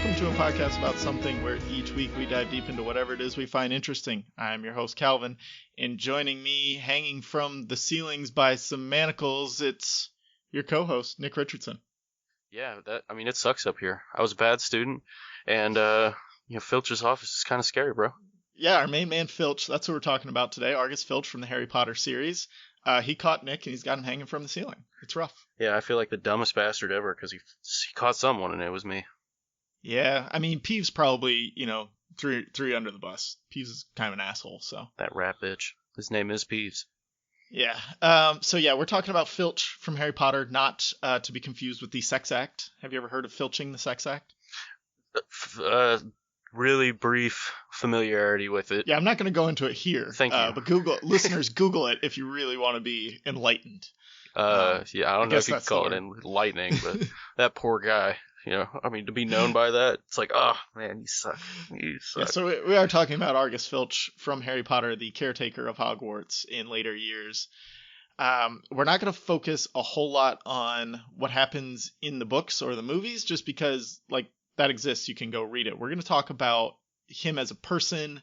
welcome to a podcast about something where each week we dive deep into whatever it is we find interesting. I'm your host, Calvin, and joining me, hanging from the ceilings by some manacles, it's your co-host, Nick Richardson. Yeah, it sucks up here. I was a bad student, and, Filch's office is kind of scary, bro. Yeah, our main man, Filch, that's what we're talking about today, Argus Filch from the Harry Potter series. He caught Nick, and he's got him hanging from the ceiling. It's rough. Yeah, I feel like the dumbest bastard ever, because he caught someone, and it was me. Yeah, I mean, Peeves probably, three under the bus. Peeves is kind of an asshole, so. That rat bitch. His name is Peeves. Yeah. We're talking about Filch from Harry Potter, not to be confused with the Sex Act. Have you ever heard of filching the Sex Act? Really brief familiarity with it. Yeah, I'm not going to go into it here. Thank you. But listeners, Google it if you really want to be enlightened. I don't know if you could call it enlightening, but that poor guy. To be known by that, it's like, oh, man, you suck. Yeah, so we are talking about Argus Filch from Harry Potter, the caretaker of Hogwarts in later years. We're not going to focus a whole lot on what happens in the books or the movies, just because, that exists. You can go read it. We're going to talk about him as a person,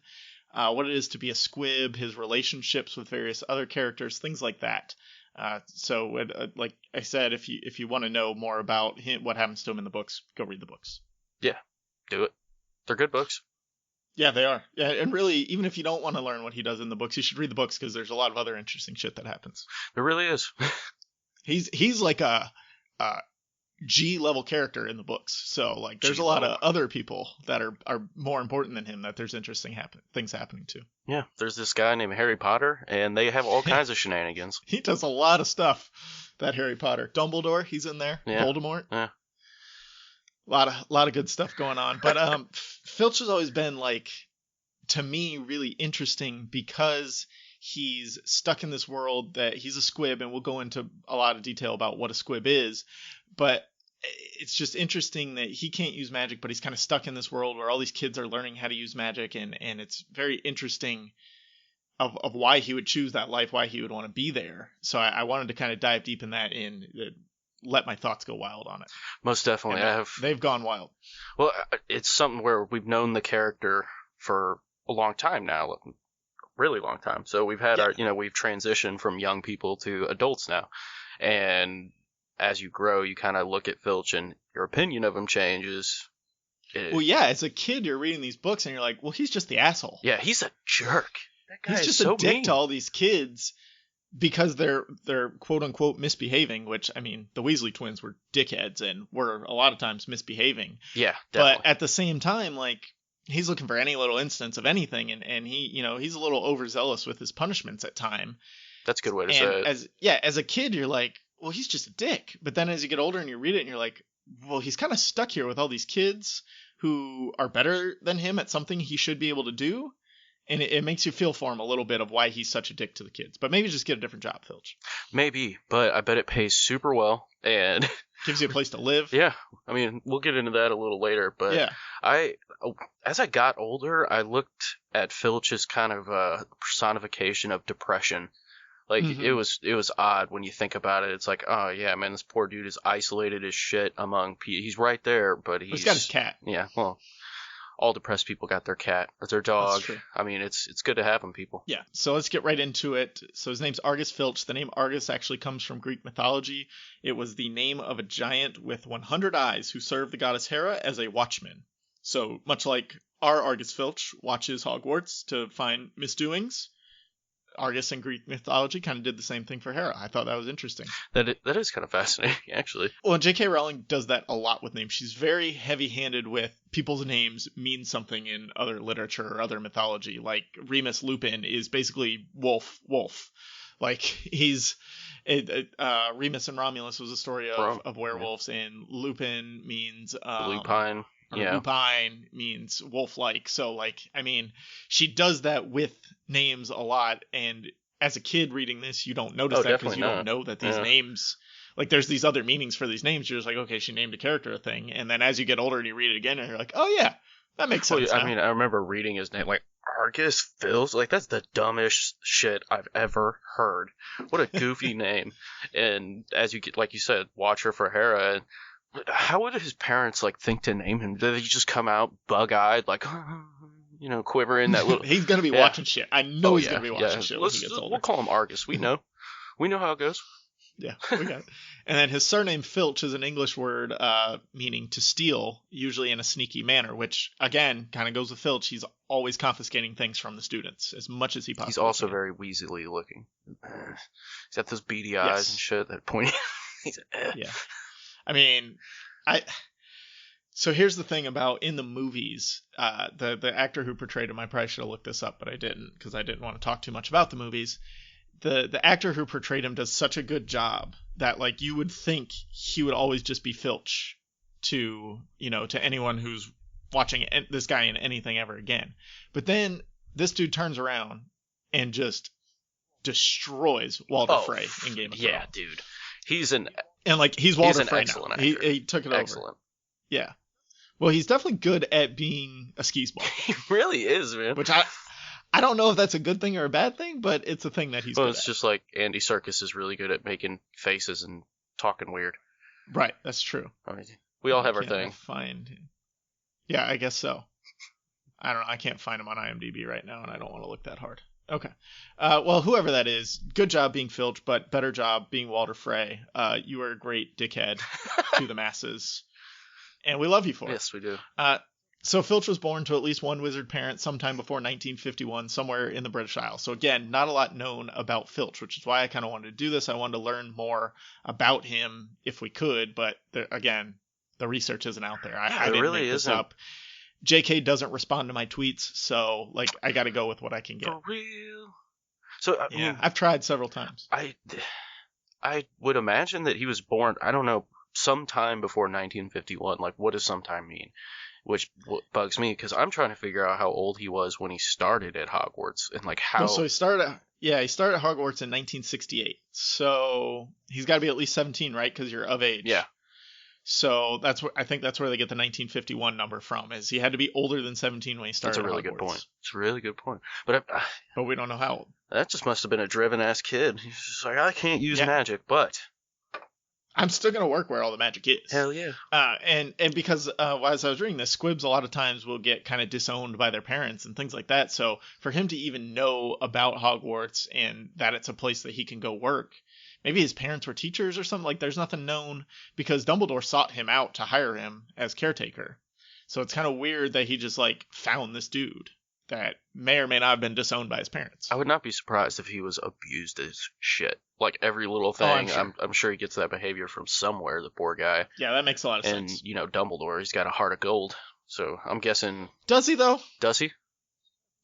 what it is to be a squib, his relationships with various other characters, things like that. Like I said, if you want to know more about him, what happens to him in the books, go read the books. Yeah, do it. They're good books. Yeah, they are. Yeah, and really, even if you don't want to learn what he does in the books, you should read the books because there's a lot of other interesting shit that happens. There really is. He's like a G level character in the books, so there's a lot of other people that are more important than him that there's interesting things happening to. Yeah, there's this guy named Harry Potter, and they have all kinds of shenanigans. He does a lot of stuff. That Harry Potter, Dumbledore, he's in there. Yeah. Voldemort. Yeah. A lot of good stuff going on, but Filch has always been to me really interesting because he's stuck in this world that he's a squib, and we'll go into a lot of detail about what a squib is. But it's just interesting that he can't use magic, but he's kind of stuck in this world where all these kids are learning how to use magic, and it's very interesting of why he would choose that life, why he would want to be there. So I wanted to kind of dive deep in that and let my thoughts go wild on it. Most definitely. They've gone wild. Well, it's something where we've known the character for a long time now, a really long time. So we've had we've transitioned from young people to adults now. And as you grow, you kind of look at Filch and your opinion of him changes. Well, yeah, as a kid, you're reading these books and you're like, well, he's just the asshole. Yeah, he's a jerk. That guy he's just so a dick mean to all these kids because they're quote unquote misbehaving, which, I mean, the Weasley twins were dickheads and were a lot of times misbehaving. Yeah, definitely. But at the same time, he's looking for any little instance of anything, and he, he's a little overzealous with his punishments at time. That's a good way to say it. As a kid, you're like, well, he's just a dick. But then as you get older and you read it and you're like, well, he's kind of stuck here with all these kids who are better than him at something he should be able to do. And it makes you feel for him a little bit of why he's such a dick to the kids. But maybe just get a different job, Filch. Maybe, but I bet it pays super well and gives you a place to live. Yeah. I mean, we'll get into that a little later, but yeah. As I got older, I looked at Filch as kind of a personification of depression. It was odd when you think about it. It's like, oh yeah, man, this poor dude is isolated as shit among people. He's right there, but he's got his cat. Yeah, well, all depressed people got their cat or their dog. That's true. I mean, it's good to have them, people. Yeah, so let's get right into it. So his name's Argus Filch. The name Argus actually comes from Greek mythology. It was the name of a giant with 100 eyes who served the goddess Hera as a watchman. So much like our Argus Filch watches Hogwarts to find misdoings, Argus in Greek mythology kind of did the same thing for Hera. I thought that was interesting. That is kind of fascinating, actually. Well, and J.K. Rowling does that a lot with names. She's very heavy-handed with people's names mean something in other literature or other mythology. Like Remus Lupin is basically wolf. Remus and Romulus was a story of werewolves, and Lupin means lupine. Yeah. Lupine means wolf-like. So, she does that with names a lot. And as a kid reading this, you don't notice that because you don't know that these names, there's these other meanings for these names. You're just like, okay, she named a character a thing. And then as you get older and you read it again, and you're like, oh yeah, that makes sense. I mean, I remember reading his name, Argus Filch. That's the dumbest shit I've ever heard. What a goofy name. And as you get, like you said, watch her for Hera. how would his parents like think to name him? Did he just come out bug-eyed, like, quivering that little? He's gonna be watching shit. I know he's gonna be watching shit when he gets older. We'll call him Argus. We know how it goes. Yeah, we got it. And then his surname Filch is an English word meaning to steal, usually in a sneaky manner, which, again, kind of goes with Filch. He's always confiscating things from the students as much as he possibly can. He's also very weaselly looking. He's got those beady eyes and shit that point. Yeah. I mean, So here's the thing about in the movies, the actor who portrayed him, I probably should have looked this up, but I didn't because I didn't want to talk too much about the movies. The actor who portrayed him does such a good job that like you would think he would always just be Filch to anyone who's watching this guy in anything ever again. But then this dude turns around and just destroys Walder Frey in Game of Thrones. Yeah, dude. He's Walder Frey excellent now. actor. He took it over. Excellent. Yeah. Well, he's definitely good at being a skis-ball. He really is, man. Which I don't know if that's a good thing or a bad thing, but it's a thing that he's good at. Well, it's just like Andy Serkis is really good at making faces and talking weird. Right, that's true. I mean, we all have our thing. Yeah, I guess so. I don't know. I can't find him on IMDb right now, and I don't want to look that hard. Okay. Well, whoever that is, good job being Filch, but better job being Walder Frey. You are a great dickhead to the masses, and we love you for it. Yes, we do. So Filch was born to at least one wizard parent sometime before 1951, somewhere in the British Isles. So again, not a lot known about Filch, which is why I kind of wanted to do this. I wanted to learn more about him if we could, but again, the research isn't out there. I didn't really make this up. JK doesn't respond to my tweets, so like I got to go with what I can get. For real. So I've tried several times. I would imagine that he was born, I don't know, sometime before 1951. Like, what does sometime mean? Which bugs me because I'm trying to figure out how old he was when he started at Hogwarts and like how. So he started at Hogwarts in 1968. So he's got to be at least 17, right? Because you're of age. Yeah. So I think that's where they get the 1951 number from. Is he had to be older than 17 when he started? That's a really Hogwarts. good point. It's a really good point. But we don't know how old. That just must have been a driven ass kid. He's just like, I can't use magic, but. I'm still going to work where all the magic is. Hell yeah. And because as I was reading this, squibs a lot of times will get kind of disowned by their parents and things like that. So for him to even know about Hogwarts and that it's a place that he can go work, maybe his parents were teachers or something, like there's nothing known because Dumbledore sought him out to hire him as caretaker. So it's kind of weird that he just like found this dude that may or may not have been disowned by his parents. I would not be surprised if he was abused as shit. Like every little thing, I'm sure he gets that behavior from somewhere, the poor guy. Yeah, that makes a lot of sense. And, Dumbledore, he's got a heart of gold. So I'm guessing... Does he, though? Does he?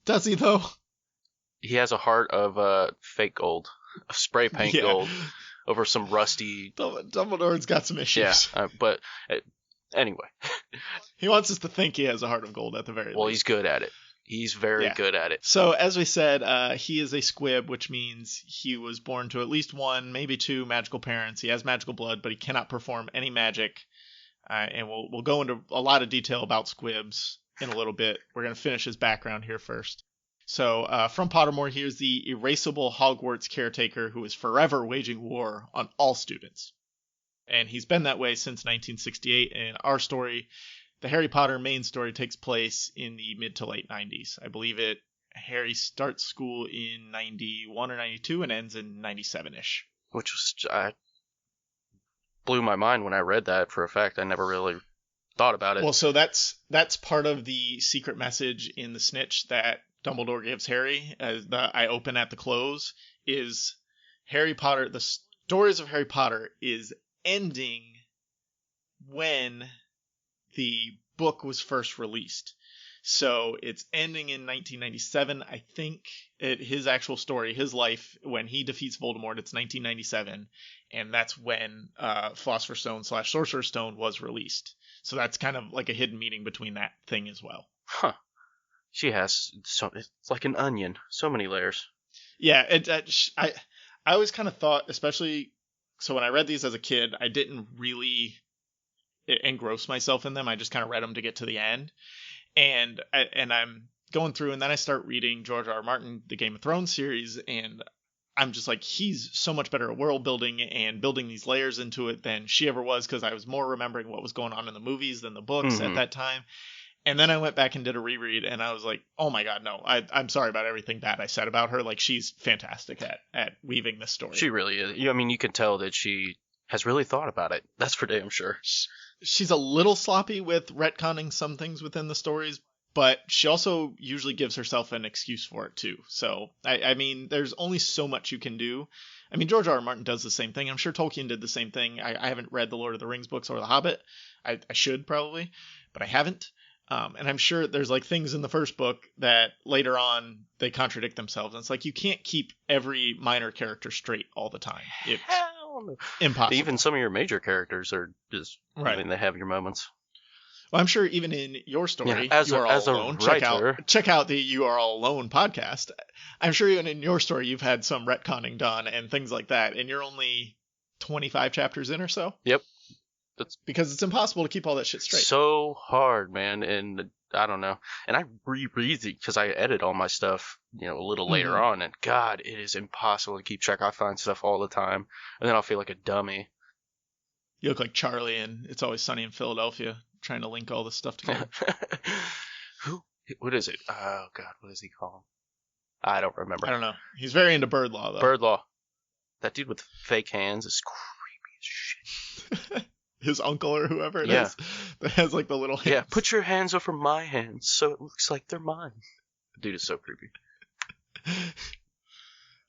Does he, though? He has a heart of fake gold. Of spray paint gold. Over some rusty... Dumbledore's got some issues. Yeah, but anyway. He wants us to think he has a heart of gold at the very least. Well, he's good at it. He's very good at it. So, as we said, he is a squib, which means he was born to at least one, maybe two magical parents. He has magical blood, but he cannot perform any magic. And we'll go into a lot of detail about squibs in a little bit. We're going to finish his background here first. So, from Pottermore, here's the erasable Hogwarts caretaker who is forever waging war on all students. And he's been that way since 1968. In our story, the Harry Potter main story takes place in the mid to late 90s. I believe Harry starts school in 91 or 92 and ends in 97-ish. Which was, blew my mind when I read that for a fact. I never really thought about it. Well, so that's part of the secret message in the snitch that Dumbledore gives Harry as I open at the close is Harry Potter, the stories of Harry Potter is ending when the book was first released. So it's ending in 1997, I think. His actual story, his life, when he defeats Voldemort, it's 1997, and that's when Philosopher's Stone / Sorcerer's Stone was released. So that's kind of like a hidden meaning between that thing as well. Huh. She has it's like an onion, so many layers. Yeah, I always kind of thought, especially, so when I read these as a kid, I didn't really engross myself in them. I just kind of read them to get to the end. And I'm going through, and then I start reading George R. R. Martin, the Game of Thrones series, and I'm just like, he's so much better at world building and building these layers into it than she ever was, because I was more remembering what was going on in the movies than the books at that time. And then I went back and did a reread, and I was like, oh my God, no, I'm sorry about everything bad I said about her. Like, she's fantastic at weaving this story. She really is. I mean, you can tell that she has really thought about it. That's for damn sure. She's a little sloppy with retconning some things within the stories, but she also usually gives herself an excuse for it too. So, I mean, there's only so much you can do. I mean, George R.R. Martin does the same thing. I'm sure Tolkien did the same thing. I haven't read the Lord of the Rings books or The Hobbit. I should probably, but I haven't. And I'm sure there's like things in the first book that later on they contradict themselves. And it's like, you can't keep every minor character straight all the time. It's impossible. Even some of your major characters are just, right. I mean, they have your moments. Well, I'm sure even in your story, as You Are a All Alone, check out the You Are All Alone podcast. I'm sure even in your story, you've had some retconning done and things like that. And you're only 25 chapters in or so. Yep. That's because it's impossible to keep all that shit straight. So hard, man. And I don't know. And I reread it because I edit all my stuff, a little later on. And God, it is impossible to keep track. I find stuff all the time. And then I'll feel like a dummy. You look like Charlie in It's Always Sunny in Philadelphia, trying to link all this stuff together. What is it? Oh, God, what does he call him? I don't remember. I don't know. He's very into bird law, though. Bird law. That dude with fake hands is creepy as shit. His uncle or whoever it is that has like the little hands. Yeah, put your hands over my hands so it looks like they're mine. The dude is so creepy.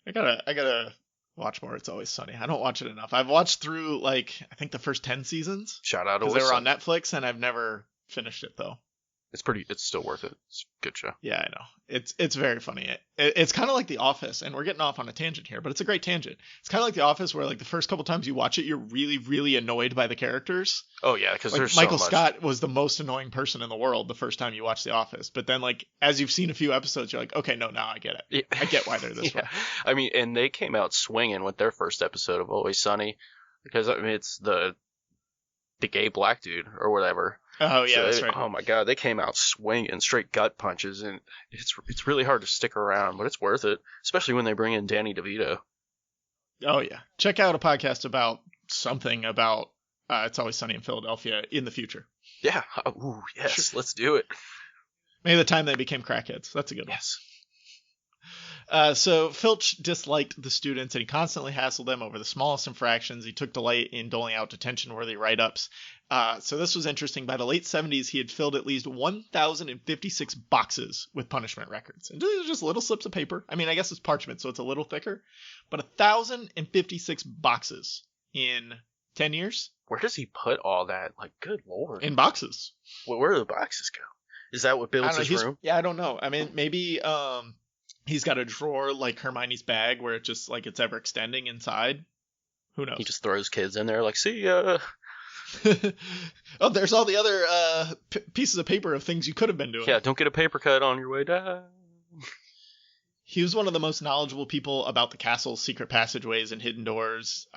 I gotta watch more It's Always Sunny. I don't watch it enough. I've watched through I think the first 10 seasons. Shout out to because they were on Netflix, and I've never finished it though. It's still worth it. It's a good show. Yeah, I know. It's very funny. It's kind of like The Office, and we're getting off on a tangent here, but it's a great tangent. It's kind of like The Office, where like the first couple times you watch it, you're really, really annoyed by the characters. Oh yeah, because there's Michael so much. Scott was the most annoying person in the world the first time you watch The Office, but then as you've seen a few episodes, you're like, okay, no, now I get it. Yeah. I get why they're this way. I mean, and they came out swinging with their first episode of Always Sunny, because I mean it's the gay black dude or whatever. Oh yeah, that's right. Oh my God, they came out swinging, straight gut punches, and it's really hard to stick around, but it's worth it, especially when they bring in Danny DeVito. Oh yeah, check out a podcast about something about It's Always Sunny in Philadelphia in the future. Yeah, ooh, yes, sure. Let's do it. Maybe the time they became crackheads. That's a good one. Yes. So Filch disliked the students, and he constantly hassled them over the smallest infractions. He took delight in doling out detention-worthy write-ups. So this was interesting. By the late 70s, he had filled at least 1,056 boxes with punishment records. And these are just little slips of paper. I mean, I guess it's parchment, so it's a little thicker. But 1,056 boxes in 10 years. Where does he put all that? Like, good Lord. In boxes. Well, where do the boxes go? Is that what builds his room? Yeah, I don't know. I mean, maybe... he's got a drawer like Hermione's bag where it just it's ever extending inside. Who knows? He just throws kids in there like, see ya. Oh, there's all the other pieces of paper of things you could have been doing. Yeah, don't get a paper cut on your way down. He was one of the most knowledgeable people about the castle's secret passageways and hidden doors.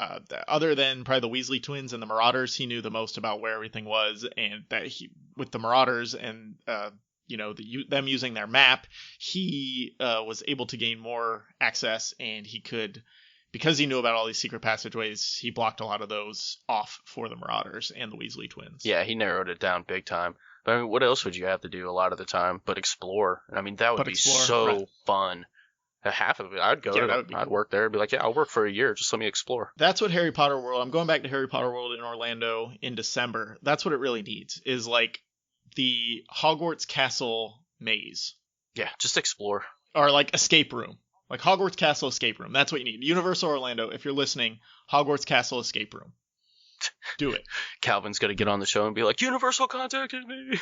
Other than probably the Weasley twins and the Marauders, he knew the most about where everything was, and that with the Marauders and them using their map, he was able to gain more access, and he could, because he knew about all these secret passageways, he blocked a lot of those off for the Marauders and the Weasley twins. Yeah, he narrowed it down big time. But I mean, what else would you have to do a lot of the time but explore? I mean, that would be so fun. Half of it, I'd go. I'd work there. I'd be like, yeah, I'll work for a year. Just let me explore. That's what Harry Potter World. I'm going back to Harry Potter World in Orlando in December. That's what it really needs. Is the Hogwarts Castle maze. Yeah, just explore. Or escape room. Hogwarts Castle escape room. That's what you need. Universal Orlando, if you're listening, Hogwarts Castle escape room. Do it. Calvin's going to get on the show and be like, Universal contacted me.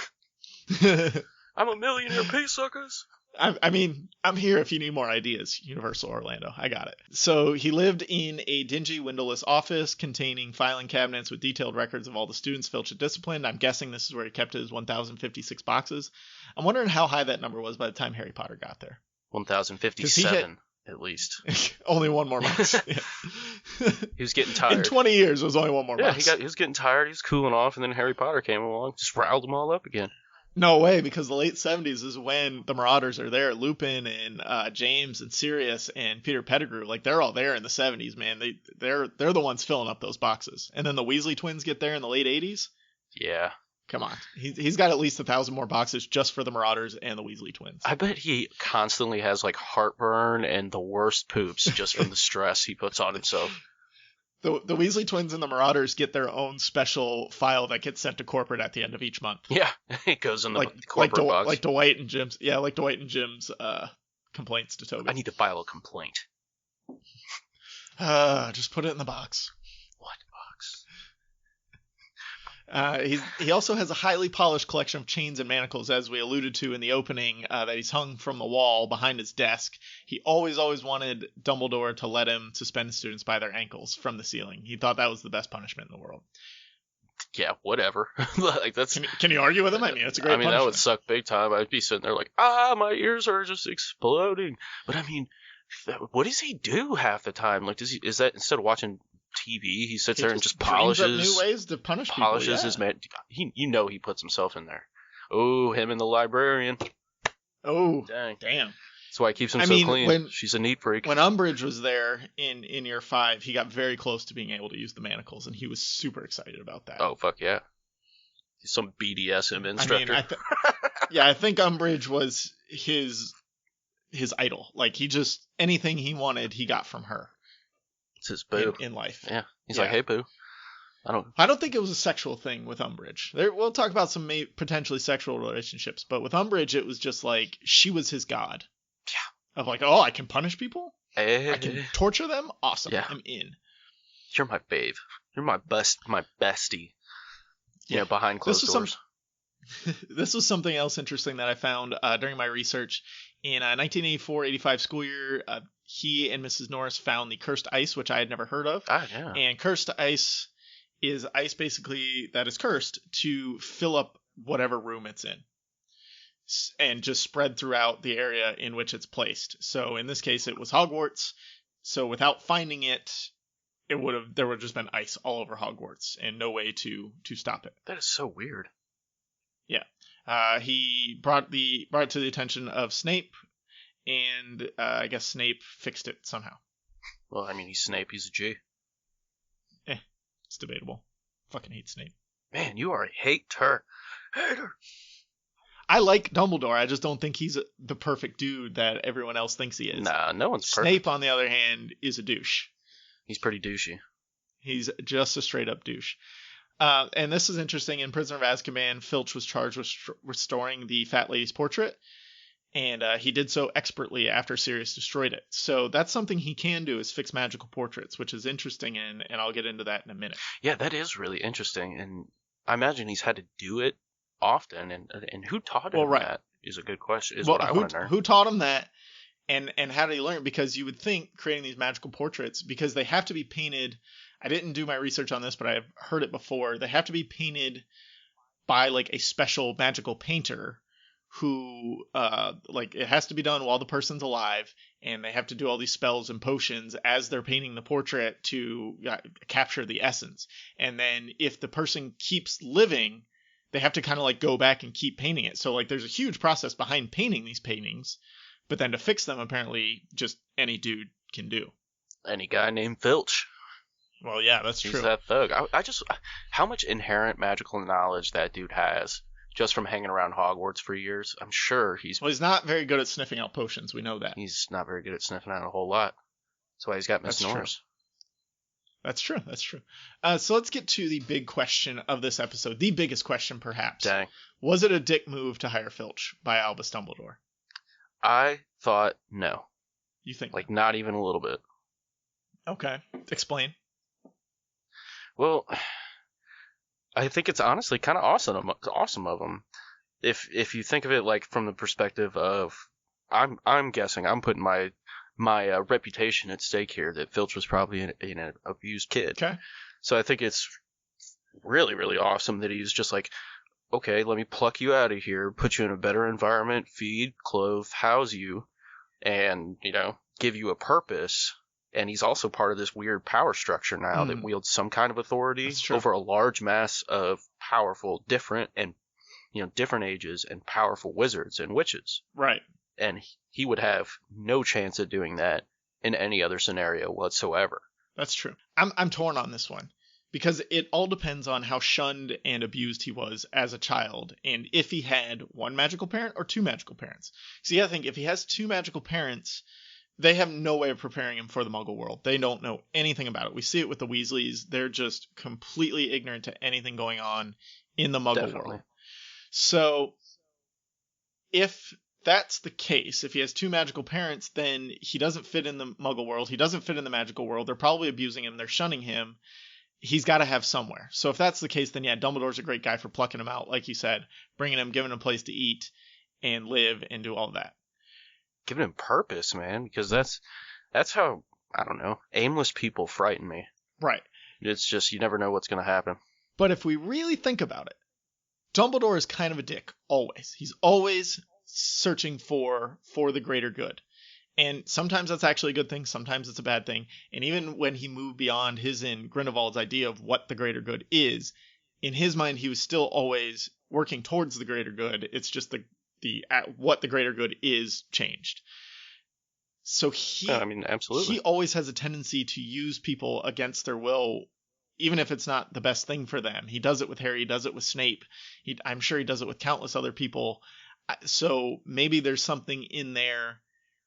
I'm a millionaire, pay suckers. I mean, I'm here if you need more ideas. Universal Orlando. I got it. So he lived in a dingy, windowless office containing filing cabinets with detailed records of all the students Filch had disciplined. I'm guessing this is where he kept his 1,056 boxes. I'm wondering how high that number was by the time Harry Potter got there. 1,057, at least. Only one more box. Yeah. He was getting tired. In 20 years, it was only one more box. Yeah, he was getting tired. He was cooling off, and then Harry Potter came along, just riled them all up again. No way, because the late 70s is when the Marauders are there. Lupin and James and Sirius and Peter Pettigrew, like they're all there in the 70s, man. They're the ones filling up those boxes. And then the Weasley twins get there in the late 80s. Yeah. Come on, he's got at least 1,000 more boxes just for the Marauders and the Weasley twins. I bet he constantly has like heartburn and the worst poops just from the stress he puts on himself. The Weasley twins and the Marauders get their own special file that gets sent to corporate at the end of each month. Yeah, it goes in the corporate box. Like Dwight and Jim's. Yeah, like Dwight and Jim's complaints to Toby. I need to file a complaint. Just put it in the box. What box? He also has a highly polished collection of chains and manacles, as we alluded to in the opening, that he's hung from the wall behind his desk. He always wanted Dumbledore to let him suspend students by their ankles from the ceiling. He thought that was the best punishment in the world. Yeah, whatever. Like that's. Can you argue with him? I mean, it's a great. That would suck big time. I'd be sitting there like, my ears are just exploding. But I mean, what does he do half the time? Like, is that instead of watching TV, he sits there and just polishes new ways to punish people. Polishes his man. He puts himself in there. Oh, him and the librarian. Oh, damn. That's why he keeps him so clean. She's a neat freak. When Umbridge was there in year 5, he got very close to being able to use the manacles, and he was super excited about that. Oh, fuck yeah. He's some BDSM instructor. I think Umbridge was his idol. Like, anything he wanted, he got from her. It's his boo. In life. Yeah. He's like, hey, boo. I don't think it was a sexual thing with Umbridge. We'll talk about some potentially sexual relationships, but with Umbridge, it was just like she was his god. Yeah. Of like, I can punish people? I can torture them? Awesome. Yeah. I'm in. You're my babe. You're my bestie. Yeah, behind closed doors. This was something else interesting that I found during my research. In 1984-85 school year, he and Mrs. Norris found the cursed ice, which I had never heard of. Ah, yeah. And cursed ice is ice basically that is cursed to fill up whatever room it's in and just spread throughout the area in which it's placed. So in this case, it was Hogwarts. So without finding it, there would have just been ice all over Hogwarts and no way to stop it. That is so weird. Yeah. He brought it to the attention of Snape, and I guess Snape fixed it somehow. Well, I mean, he's Snape. He's a G. It's debatable. Fucking hate Snape. Man, you are a hater. I like Dumbledore. I just don't think he's the perfect dude that everyone else thinks he is. Nah, no one's perfect. Snape, on the other hand, is a douche. He's pretty douchey. He's just a straight up douche. And this is interesting. In Prisoner of Azkaban, Filch was charged with restoring the fat lady's portrait, and he did so expertly after Sirius destroyed it. So that's something he can do, is fix magical portraits, which is interesting, and I'll get into that in a minute. Yeah, that is really interesting, and I imagine he's had to do it often, and who taught him that is a good question, what I want to know. Who taught him that, and how did he learn? Because you would think creating these magical portraits, because they have to be painted. I didn't do my research on this, but I've heard it before. They have to be painted by like a special magical painter who it has to be done while the person's alive, and they have to do all these spells and potions as they're painting the portrait to capture the essence. And then if the person keeps living, they have to kind of like go back and keep painting it. So like there's a huge process behind painting these paintings, but then to fix them, apparently just any dude can do. Any guy named Filch. Well, yeah, that's true. He's that thug. How much inherent magical knowledge that dude has just from hanging around Hogwarts for years. I'm sure he's not very good at sniffing out potions. We know that. He's not very good at sniffing out a whole lot. That's why he's got Miss Norris. That's true. So let's get to the big question of this episode. The biggest question, perhaps. Dang. Was it a dick move to hire Filch by Albus Dumbledore? I thought no. You think? Like, not even a little bit. Okay. Explain. Well, I think it's honestly kind of awesome of him. If you think of it like from the perspective of, I'm guessing, I'm putting my reputation at stake here that Filch was probably an abused kid. Okay. So I think it's really, really awesome that he's just like, okay, let me pluck you out of here, put you in a better environment, feed, clothe, house you, and, give you a purpose. And he's also part of this weird power structure now that wields some kind of authority over a large mass of powerful, different, and different ages and powerful wizards and witches. Right. And he would have no chance of doing that in any other scenario whatsoever. That's true. I'm torn on this one because it all depends on how shunned and abused he was as a child and if he had one magical parent or two magical parents. See, I think if he has two magical parents, they have no way of preparing him for the Muggle world. They don't know anything about it. We see it with the Weasleys. They're just completely ignorant to anything going on in the Muggle world. So if that's the case, if he has two magical parents, then he doesn't fit in the Muggle world. He doesn't fit in the magical world. They're probably abusing him. They're shunning him. He's got to have somewhere. So if that's the case, then yeah, Dumbledore's a great guy for plucking him out, like you said, bringing him, giving him a place to eat and live and do all that. Giving him purpose, man, because that's how, I don't know, aimless people frighten me. Right. It's just, you never know what's going to happen. But if we really think about it, Dumbledore is kind of a dick, always. He's always searching for the greater good. And sometimes that's actually a good thing, sometimes it's a bad thing. And even when he moved beyond his and Grindelwald's idea of what the greater good is, in his mind he was still always working towards the greater good. It's just the what the greater good is changed. So absolutely. He always has a tendency to use people against their will, even if it's not the best thing for them. He does it with Harry, he does it with Snape. I'm sure he does it with countless other people. So maybe there's something in there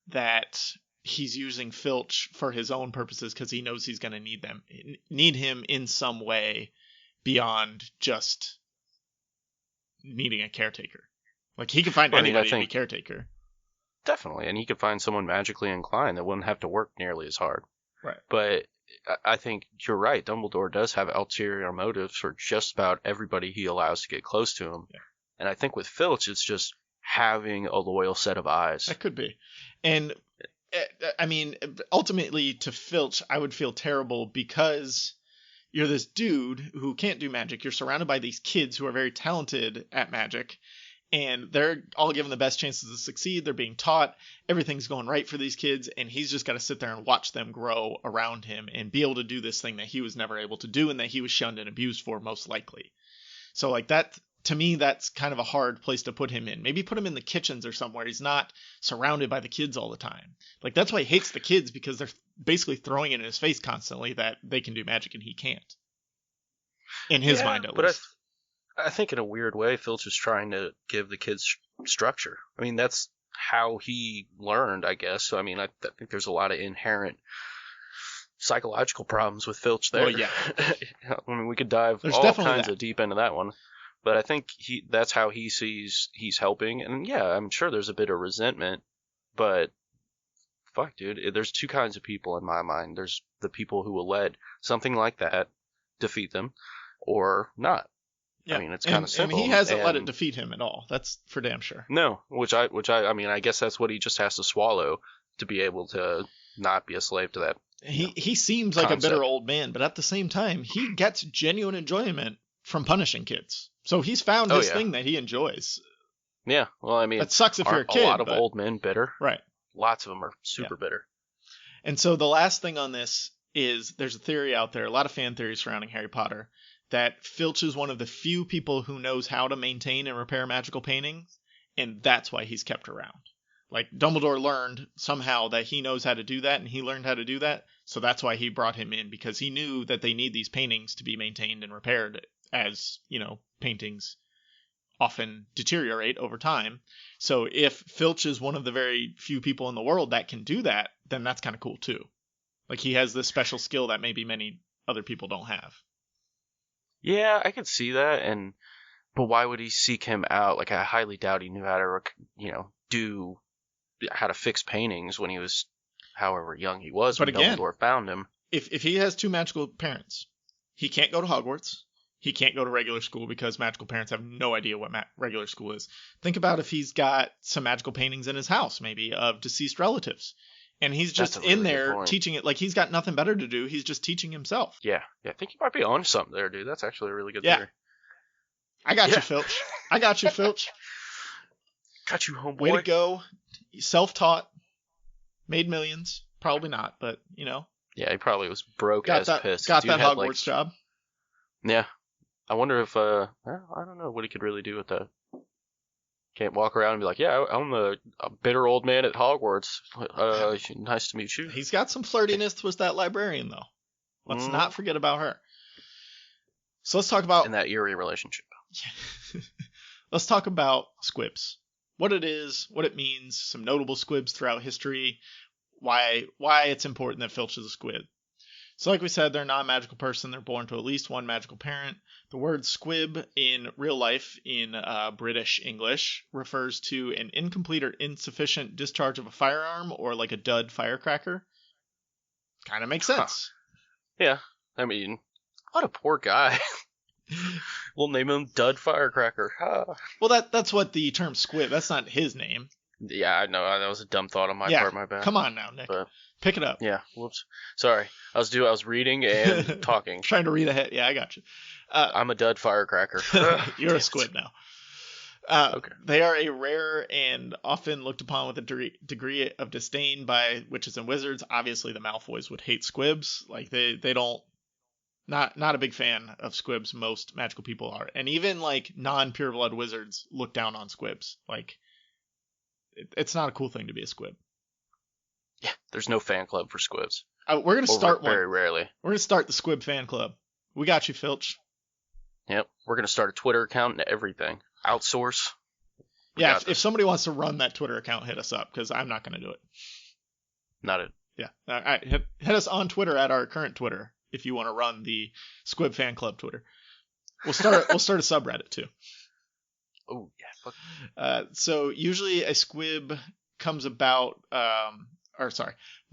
that he's using Filch for his own purposes because he knows he's going to need him in some way beyond just needing a caretaker. Like, he can find anybody to be caretaker. Definitely, and he could find someone magically inclined that wouldn't have to work nearly as hard. Right. But I think you're right. Dumbledore does have ulterior motives for just about everybody he allows to get close to him. Yeah. And I think with Filch, it's just having a loyal set of eyes. That could be. And, I mean, ultimately, to Filch, I would feel terrible because you're this dude who can't do magic. You're surrounded by these kids who are very talented at magic. And they're all given the best chances to succeed. They're being taught. Everything's going right for these kids. And he's just got to sit there and watch them grow around him and be able to do this thing that he was never able to do and that he was shunned and abused for, most likely. So, like, that, to me, that's kind of a hard place to put him in. Maybe put him in the kitchens or somewhere. He's not surrounded by the kids all the time. Like, that's why he hates the kids, because they're basically throwing it in his face constantly that they can do magic and he can't. In his mind, at least. I think in a weird way, Filch is trying to give the kids structure. I mean, that's how he learned, I guess. So, I mean, I think there's a lot of inherent psychological problems with Filch there. Well, yeah. I mean, we could dive there's all kinds of deep into that one. But I think that's how he sees he's helping. And yeah, I'm sure there's a bit of resentment. But fuck, dude, there's two kinds of people in my mind. There's the people who will let something like that defeat them or not. Yeah. I mean, it's kind of simple. And he hasn't let it defeat him at all. That's for damn sure. No, which I mean, I guess that's what he just has to swallow to be able to not be a slave to that. He seems like a bitter old man, but at the same time, he gets genuine enjoyment from punishing kids. So he's found this thing that he enjoys. Yeah, well, I mean, it sucks if you're a kid. A lot of old men bitter. Right. Lots of them are super bitter. And so the last thing on this is there's a theory out there, a lot of fan theories surrounding Harry Potter, that Filch is one of the few people who knows how to maintain and repair magical paintings, and that's why he's kept around. Like, Dumbledore learned somehow that he knows how to do that, and he learned how to do that, so that's why he brought him in, because he knew that they need these paintings to be maintained and repaired, as, paintings often deteriorate over time. So if Filch is one of the very few people in the world that can do that, then that's kind of cool too. Like, he has this special skill that maybe many other people don't have. Yeah, I could see that, but why would he seek him out? Like, I highly doubt he knew how to, how to fix paintings when he was, however young he was, when Dumbledore found him. If he has two magical parents, he can't go to Hogwarts. He can't go to regular school because magical parents have no idea what regular school is. Think about if he's got some magical paintings in his house, maybe, of deceased relatives. And he's just in there teaching it. Like, he's got nothing better to do. He's just teaching himself. Yeah. I think you might be on something there, dude. That's actually a really good theory. I got you, Filch. I got you, Filch. Got you, homeboy. Way to go. Self-taught. Made millions. Probably not, but, Yeah, he probably was broke as piss. Got that Hogwarts job. Yeah. I wonder if, I don't know what he could really do with that. Can't walk around and be like, yeah, I'm a bitter old man at Hogwarts. Nice to meet you. He's got some flirtiness with that librarian, though. Let's not forget about her. So let's talk about... in that eerie relationship. Let's talk about squibs. What it is, what it means, some notable squibs throughout history, why it's important that Filch is a squib. So like we said, they're a non-magical person. They're born to at least one magical parent. The word squib in real life in British English refers to an incomplete or insufficient discharge of a firearm or like a dud firecracker. Kind of makes sense. Yeah. I mean, what a poor guy. We'll name him Dud Firecracker. Well, that's what the term squib, that's not his name. Yeah, I know. That was a dumb thought on my part, my bad. Come on now, Nick. But, pick it up. Yeah, whoops. Sorry. I was reading and talking. Trying to read ahead. Yeah, I got you. I'm a Dud Firecracker. You're a squib now. Okay. They are a rare and often looked upon with a degree of disdain by witches and wizards. Obviously, the Malfoys would hate squibs. Like, they don't... Not a big fan of squibs. Most magical people are. And even, like, non-pureblood wizards look down on squibs. Like, it's not a cool thing to be a squib. Yeah, there's no fan club for squibs. We're going to start one. Very rarely. We're going to start the Squib fan club. We got you, Filch. Yep. We're going to start a Twitter account and everything. Outsource. Yeah, if somebody wants to run that Twitter account, hit us up, because I'm not going to do it. Not it. Yeah. All right. Hit us on Twitter at our current Twitter if you want to run the Squib fan club Twitter. We'll start a subreddit, too. Oh, yeah. So usually a squib comes about...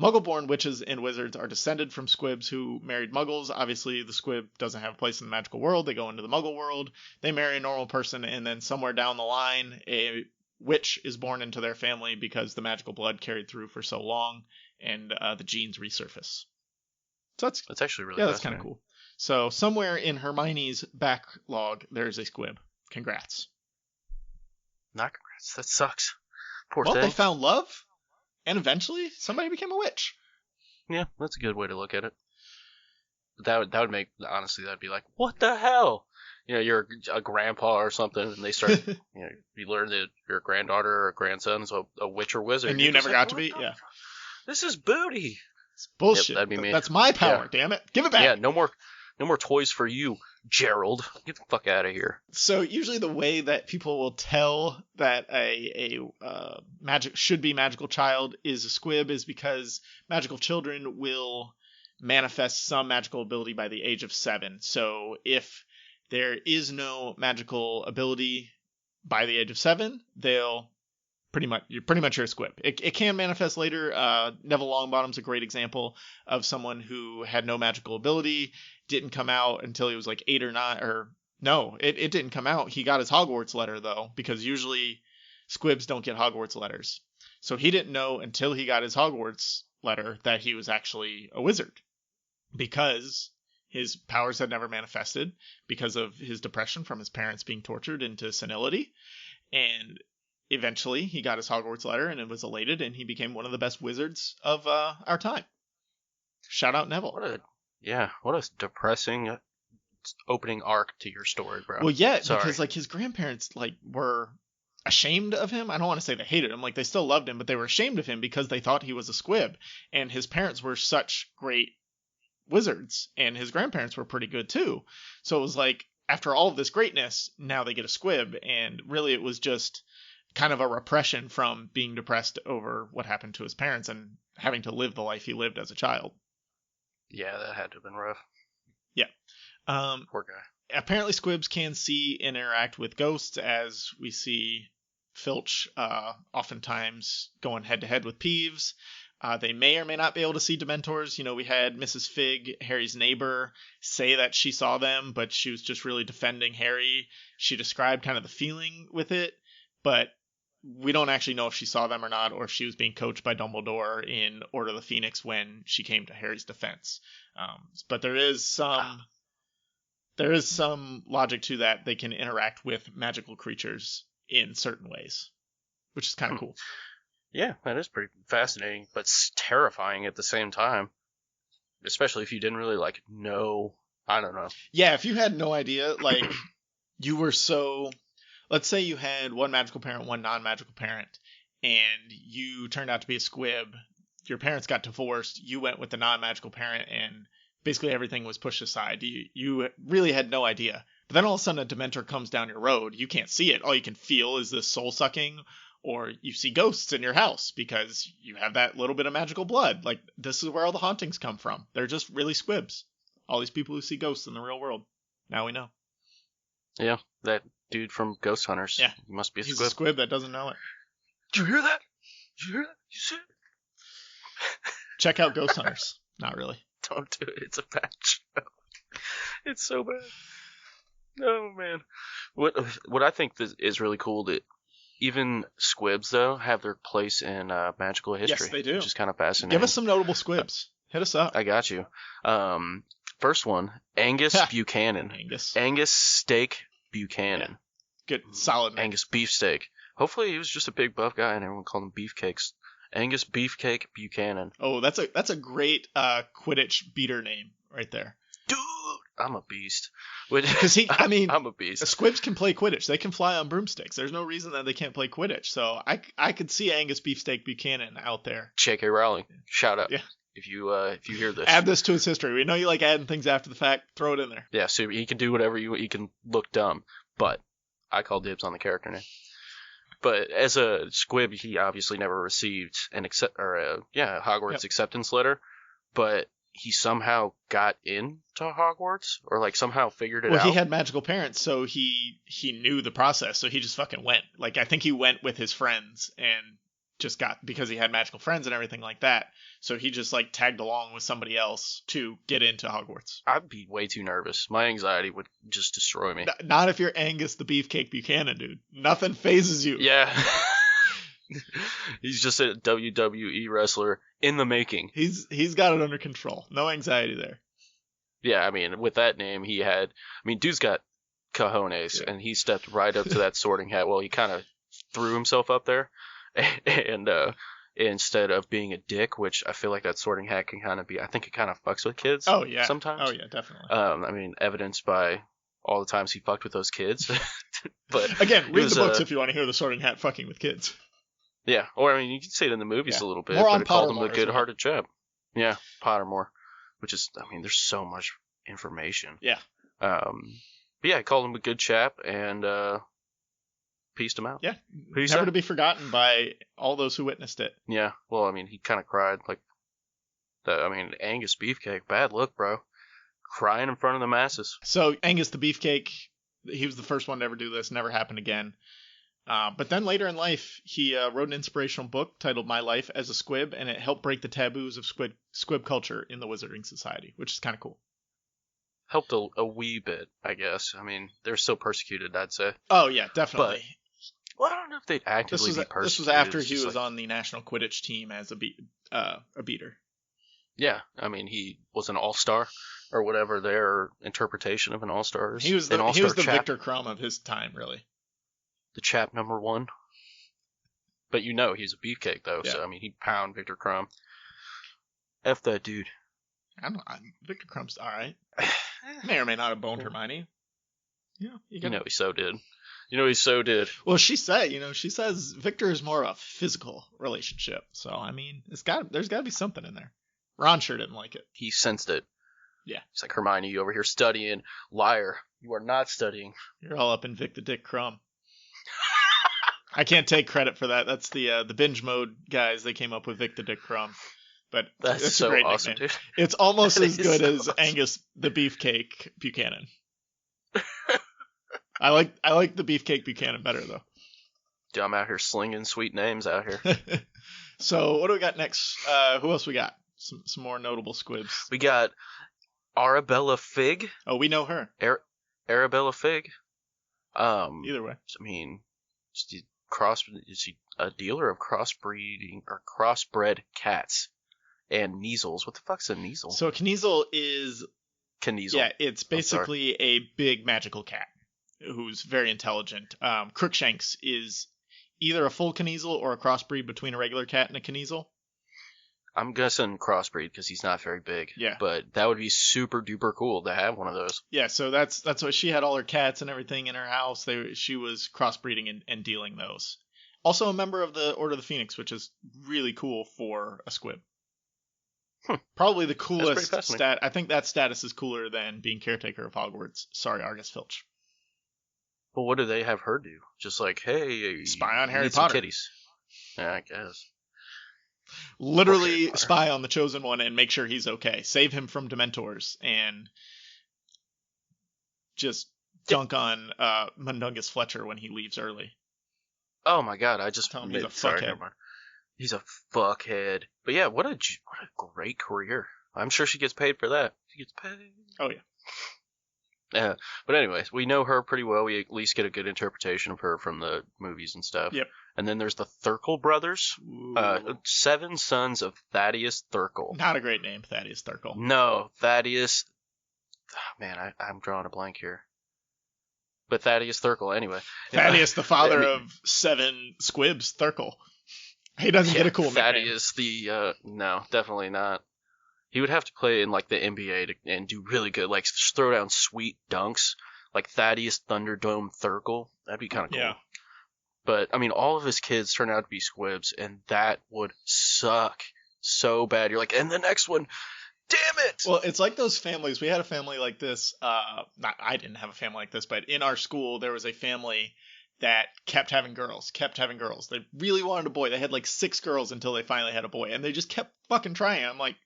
Muggle-born witches and wizards are descended from squibs who married muggles. Obviously, the squib doesn't have a place in the magical world. They go into the muggle world. They marry a normal person, and then somewhere down the line, a witch is born into their family because the magical blood carried through for so long, and the genes resurface. So that's actually really that's kind of cool. So somewhere in Hermione's backlog, there's a squib. Congrats. Not congrats. That sucks. Poor thing. They found love. And eventually, somebody became a witch. Yeah, that's a good way to look at it. That would make, honestly, that'd be like, what the hell? You know, you're a grandpa or something, and they start, you learn that your granddaughter or grandson's a witch or wizard. And you never got to be? Yeah. This is booty. It's bullshit. Yep, that'd be me. That's my power, damn it. Give it back. Yeah, no more toys for you, Gerald. Get the fuck out of here. So usually the way that people will tell that a magical child is a squib is because magical children will manifest some magical ability by the age of 7. So if there is no magical ability by the age of 7, you're pretty much a squib. It can manifest later. Neville Longbottom's a great example of someone who had no magical ability, didn't come out until he was like 8 or 9, or no, it didn't come out. He got his Hogwarts letter though, because usually squibs don't get Hogwarts letters. So he didn't know until he got his Hogwarts letter that he was actually a wizard, because his powers had never manifested because of his depression from his parents being tortured into senility. And eventually, he got his Hogwarts letter and it was elated, and he became one of the best wizards of our time. Shout out Neville. What a depressing opening arc to your story, bro. Well, yeah, because like his grandparents were ashamed of him. I don't want to say they hated him, like they still loved him, but they were ashamed of him because they thought he was a squib. And his parents were such great wizards, and his grandparents were pretty good too. So it was like, after all of this greatness, now they get a squib, and really it was just kind of a repression from being depressed over what happened to his parents and having to live the life he lived as a child. Yeah, that had to have been rough. Yeah. Poor guy. Apparently squibs can see and interact with ghosts, as we see Filch oftentimes going head-to-head with Peeves. They may or may not be able to see Dementors. You know, we had Mrs. Fig, Harry's neighbor, say that she saw them, but she was just really defending Harry. She described kind of the feeling with it, but we don't actually know if she saw them or not, or if she was being coached by Dumbledore in Order of the Phoenix when she came to Harry's defense. But there is some logic to that. They can interact with magical creatures in certain ways, which is kind of cool. Yeah, that is pretty fascinating, but terrifying at the same time. Especially if you didn't really know. I don't know. Yeah, if you had no idea, you were so... let's say you had one magical parent, one non-magical parent, and you turned out to be a squib. Your parents got divorced. You went with the non-magical parent, and basically everything was pushed aside. You really had no idea. But then all of a sudden a Dementor comes down your road. You can't see it. All you can feel is this soul-sucking, or you see ghosts in your house because you have that little bit of magical blood. Like, this is where all the hauntings come from. They're just really squibs. All these people who see ghosts in the real world. Now we know. Yeah, that dude from Ghost Hunters. Yeah. He must be a He's squib. a squib that doesn't know it. Did you hear that? Did you hear that? You see it? Check out Ghost Hunters. Not really. Don't do it. It's a bad show. It's so bad. Oh, man. What I think is really cool that even squibs, though, have their place in magical history. Yes, they do. Which is kind of fascinating. Give us some notable squibs. Hit us up. I got you. First one, Angus Buchanan. Angus Steak Buchanan. Yeah. Good, solid name. Angus Beefsteak. Hopefully he was just a big buff guy and everyone called him Beefcakes. Angus Beefcake Buchanan. Oh, that's a great Quidditch beater name right there. Dude, I'm a beast. Because I'm a beast. Squibs can play Quidditch. They can fly on broomsticks. There's no reason that they can't play Quidditch. So I could see Angus Beefsteak Buchanan out there. J.K. Rowling, shout out. Yeah. If you hear this, add this to his history. We know you like adding things after the fact. Throw it in there. Yeah, so he can do whatever he can look dumb, but I call dibs on the character name. But as a squib, he obviously never received Hogwarts acceptance letter, but he somehow got into Hogwarts or like somehow figured it out. Well, he had magical parents, so he knew the process, so he just fucking went. Like, I think he went with his friends and just got, because he had magical friends and everything like that, so he just like tagged along with somebody else to get into Hogwarts. I'd be way too nervous. My anxiety would just destroy me. Not if you're Angus the Beefcake Buchanan, dude. Nothing phases you. Yeah. He's just a WWE wrestler in the making. He's got it under control. No anxiety there. Yeah, I mean, with that name, dude's got cojones, and he stepped right up to that sorting hat. Well, he kind of threw himself up there. And instead of being a dick, which I feel like that sorting hat can kind of be, I think it kind of fucks with kids. Oh yeah, sometimes. Oh yeah, definitely. Evidenced by all the times he fucked with those kids. But again, read the books if you want to hear the sorting hat fucking with kids. Yeah, or you can see it in the movies a little bit. More on but it called him a Pottermore, good-hearted chap. Yeah, Pottermore, which is, there's so much information. Yeah. But yeah, I called him a good chap and pieced him out. Yeah, never to be forgotten by all those who witnessed it. Yeah, well, he kind of cried like that. Angus Beefcake, bad look, bro. Crying in front of the masses. So Angus the Beefcake, he was the first one to ever do this. Never happened again. But then later in life, he wrote an inspirational book titled My Life as a Squib, and it helped break the taboos of squib culture in the Wizarding Society, which is kind of cool. Helped a wee bit, I guess. They're still persecuted, I'd say. Oh, yeah, definitely. Well, I don't know if they'd actively be persecuted. This was after he was on the national Quidditch team as a beater. Yeah, he was an all-star, or whatever their interpretation of an all-star is. He was the Victor Crumb of his time, really. The chap number one. But he's a beefcake, though, so, he'd pound Victor Crumb. F that dude. Victor Crumb's alright. May or may not have boned Hermione. Yeah, he so did. He so did. Well, she says Victor is more of a physical relationship. So, there's got to be something in there. Ron sure didn't like it. He sensed it. Yeah. He's like, Hermione, you over here studying. Liar. You are not studying. You're all up in Vic the Dick Crumb. I can't take credit for that. That's the binge mode guys. They came up with Vic the Dick Crumb. But that's so a great awesome, nickname. Dude. It's almost as good as awesome. Angus the Beefcake Buchanan. I like the Beefcake Buchanan better though. Dude, I'm out here slinging sweet names out here. So what do we got next? Who else we got? Some more notable squibs. We got Arabella Fig. Oh, we know her. Arabella Fig. Either way. Is she a dealer of crossbreeding or crossbred cats and Kneazles? What the fuck's a Kneazle? So a Kneazle is... Kneazle. Yeah, it's basically a big magical cat who's very intelligent. Crookshanks is either a full Kneazle or a crossbreed between a regular cat and a Kneazle. I'm guessing crossbreed because he's not very big. Yeah. But that would be super duper cool to have one of those. Yeah, so that's what she had, all her cats and everything in her house. She was crossbreeding and dealing those. Also a member of the Order of the Phoenix, which is really cool for a squib. Probably the coolest stat. I think that status is cooler than being caretaker of Hogwarts. Sorry, Argus Filch. But what do they have her do? Just like, hey, spy on Harry Potter. Kitties. Yeah, I guess. Literally spy on the Chosen One and make sure he's okay. Save him from Dementors and just dunk on Mundungus Fletcher when he leaves early. Oh my god, I just tell him he's a fuckhead. He's a fuckhead. But yeah, what a great career. I'm sure she gets paid for that. She gets paid. Oh yeah. Yeah, but anyways, we know her pretty well. We at least get a good interpretation of her from the movies and stuff. Yep. And then there's the Thurkel brothers, 7 sons of Thaddeus Thurkel. Not a great name, Thaddeus Thurkel. No, Thaddeus. Oh, man, I'm drawing a blank here. But Thaddeus Thurkel, anyway. Thaddeus, the father of 7 squibs, Thurkel. He doesn't get a cool nickname. Thaddeus, no, definitely not. He would have to play in like the NBA and do really good, like throw down sweet dunks, like Thaddeus Thunderdome Thurkel. That'd be kind of cool. Yeah. But I mean, all of his kids turn out to be squibs, and that would suck so bad. You're like, and the next one, damn it! Well, it's like those families. We had a family like this. I didn't have a family like this, but in our school there was a family that kept having girls. They really wanted a boy. They had like 6 girls until they finally had a boy, and they just kept fucking trying. I'm like